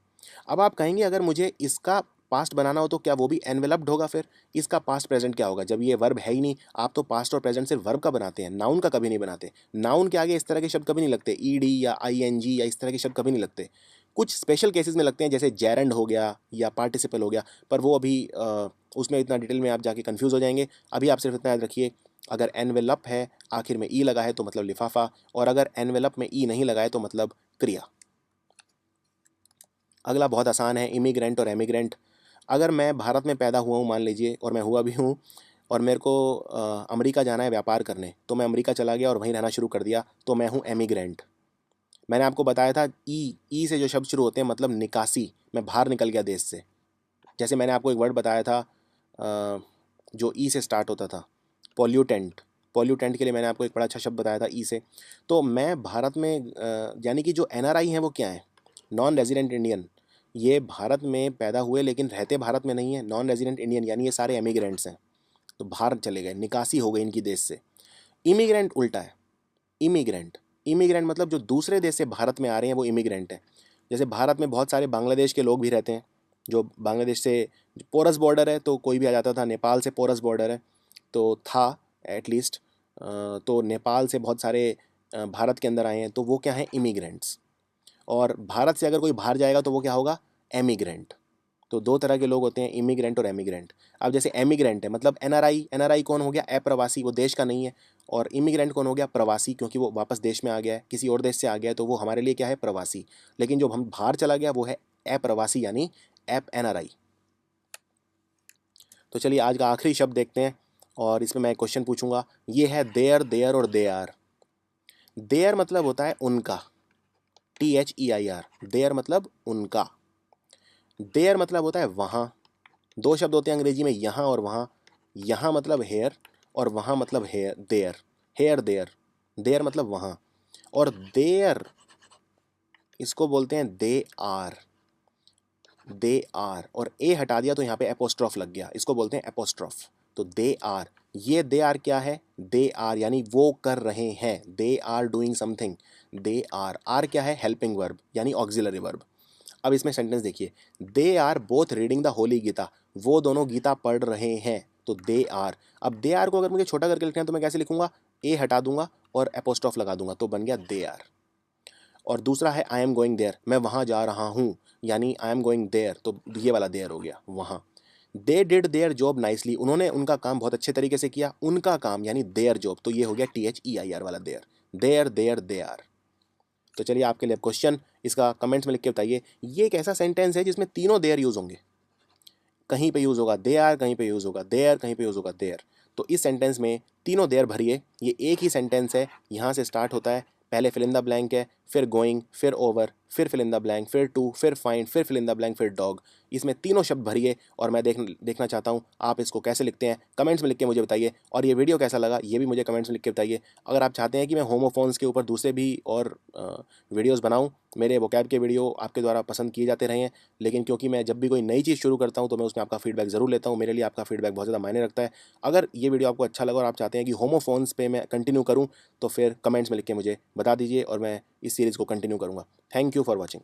अब आप कहेंगे अगर मुझे इसका पास्ट बनाना हो तो क्या वो भी एनवेलप्ड होगा? फिर इसका पास्ट प्रेजेंट क्या होगा जब ये वर्ब है ही नहीं? आप तो पास्ट और प्रेजेंट सिर्फ वर्ब का बनाते हैं, नाउन का कभी नहीं बनाते। नाउन के आगे इस तरह के शब्द कभी नहीं लगते, ईडी या आईएनजी या इस तरह के शब्द कभी नहीं लगते। कुछ स्पेशल केसेस में लगते हैं, जैसे जेरेंड हो गया या पार्टिसिपल हो गया, पर वो अभी उसमें इतना डिटेल में आप जाके कंफ्यूज हो जाएंगे। अभी आप सिर्फ इतना याद रखिए, अगर एनवेलप है आखिर में ई लगा है तो मतलब लिफाफा, और अगर एनवेलप में ई नहीं लगा है तो मतलब क्रिया। अगला बहुत आसान है, इमिग्रेंट और एमिग्रेंट। अगर मैं भारत में पैदा हुआ हूँ मान लीजिए, और मैं हुआ भी हूँ, और मेरे को अमेरिका जाना है व्यापार करने, तो मैं अमेरिका चला गया और वहीं रहना शुरू कर दिया, तो मैं हूँ एमिग्रेंट। मैंने आपको बताया था ई से जो शब्द शुरू होते हैं मतलब निकासी, मैं बाहर निकल गया देश से। जैसे मैंने आपको एक वर्ड बताया था जो ई से स्टार्ट होता था, पॉल्यूटेंट। पॉल्यूटेंट के लिए मैंने आपको एक बड़ा अच्छा शब्द बताया था ई से। तो मैं भारत में यानी कि जो एनआरआई हैं वो क्या है, नॉन रेजिडेंट इंडियन। ये भारत में पैदा हुए लेकिन रहते भारत में नहीं है, नॉन रेजिडेंट इंडियन, यानी ये सारे एमिग्रेंट्स हैं, तो बाहर चले गए, निकासी हो गई इनकी देश से। इमिग्रेंट उल्टा है, इमिग्रेंट, इमिग्रेंट मतलब जो दूसरे देश से भारत में आ रहे हैं वो इमिग्रेंट है। जैसे भारत में बहुत सारे बांग्लादेश के लोग भी रहते हैं, जो बांग्लादेश से पोरस बॉर्डर है तो कोई भी आ जाता था, नेपाल से पोरस बॉर्डर है तो था एटलीस्ट, तो नेपाल से बहुत सारे भारत के अंदर आए हैं, तो वो क्या हैं, इमिग्रेंट्स। और भारत से अगर कोई बाहर जाएगा तो वो क्या होगा, एमिग्रेंट। तो दो तरह के लोग होते हैं, इमिग्रेंट और एमिग्रेंट। अब जैसे एमिग्रेंट है मतलब एनआरआई, एनआरआई कौन हो गया, अप्रवासी, वो देश का नहीं है। और इमिग्रेंट कौन हो गया, प्रवासी, क्योंकि वो वापस देश में आ गया है, किसी और देश से आ गया है, तो वो हमारे लिए क्या है, प्रवासी। लेकिन जो हम बाहर चला गया वो है अप्रवासी, यानी एप एनआरआई। तो चलिए आज का आखिरी शब्द देखते हैं, और इसमें मैं एक क्वेश्चन पूछूंगा, ये है देयर, देयर और दे आर। देयर मतलब होता है उनका, THEIR, देयर मतलब उनका। देयर मतलब होता है वहाँ। दो शब्द होते हैं अंग्रेजी में, यहाँ और वहाँ। यहाँ मतलब हेयर, और वहाँ मतलब here, there, here there. There मतलब वहाँ, और देयर इसको बोलते हैं दे आर। दे आर, और ए हटा दिया तो यहाँ पे एपोस्ट्रॉफ लग गया, इसको बोलते हैं एपोस्ट्रॉफ। तो दे आर, ये दे आर क्या है? दे आर यानी वो कर रहे हैं, they are doing something, they are क्या है? हेल्पिंग वर्ब यानी ऑक्सिलरी वर्ब। अब इसमें सेंटेंस देखिए, they are both reading the holy Gita, वो दोनों गीता पढ़ रहे हैं, तो दे आर। अब दे आर को अगर मुझे छोटा करके लिखना है तो मैं कैसे लिखूंगा? ए हटा दूंगा और एपोस्ट्रॉफ लगा दूंगा, तो बन गया दे आर। और दूसरा है आई एम गोइंग देयर, मैं वहाँ जा रहा हूँ, यानी आई एम गोइंग देयर, तो ये वाला देयर हो गया वहाँ। They did their job nicely, उन्होंने उनका काम बहुत अच्छे तरीके से किया, उनका काम यानी देयर जॉब, तो ये हो गया THEIR वाला there, there there they are. तो चलिए आपके लिए क्वेश्चन, इसका कमेंट्स में लिख के बताइए, ये एक ऐसा सेंटेंस है जिसमें तीनों देयर यूज़ होंगे, कहीं पे यूज़ होगा दे आर, कहीं पे यूज़ होगा देयर, कहीं पे यूज़ होगा देयर। तो इस सेंटेंस में तीनों देयर भरिए, ये एक ही सेंटेंस है, यहाँ से स्टार्ट होता है, पहले फिल इन द ब्लैंक है, फिर गोइंग, फिर ओवर, फिर फिल इन द ब्लैंक, फिर टू, फिर फाइंड, फिर फिल इन द ब्लैंक, फिर डॉग। इसमें तीनों शब्द भरिए, और मैं देखना चाहता हूँ आप इसको कैसे लिखते हैं, कमेंट्स में लिख के मुझे बताइए। और ये वीडियो कैसा लगा ये भी मुझे कमेंट्स में लिख के बताइए। अगर आप चाहते हैं कि मैं होमोफोन्स के ऊपर दूसरे भी और वीडियोज़ बनाऊँ, मेरे वोकैब के वीडियो आपके द्वारा पसंद किए जाते रहे हैं, लेकिन क्योंकि मैं जब भी कोई नई चीज़ शुरू करता हूँ तो मैं उसमें आपका फीडबैक ज़रूर लेता हूँ, मेरे लिए आपका फीडबैक बहुत ज़्यादा मायने रखता है। अगर ये वीडियो आपको अच्छा लगा और आप चाहते हैं कि होमोफोन्स पे मैं कंटिन्यू करूँ, तो फिर कमेंट्स में लिख के मुझे बता दीजिए और मैं इस सीरीज़ को कंटिन्यू करूँगा। Thank you for watching.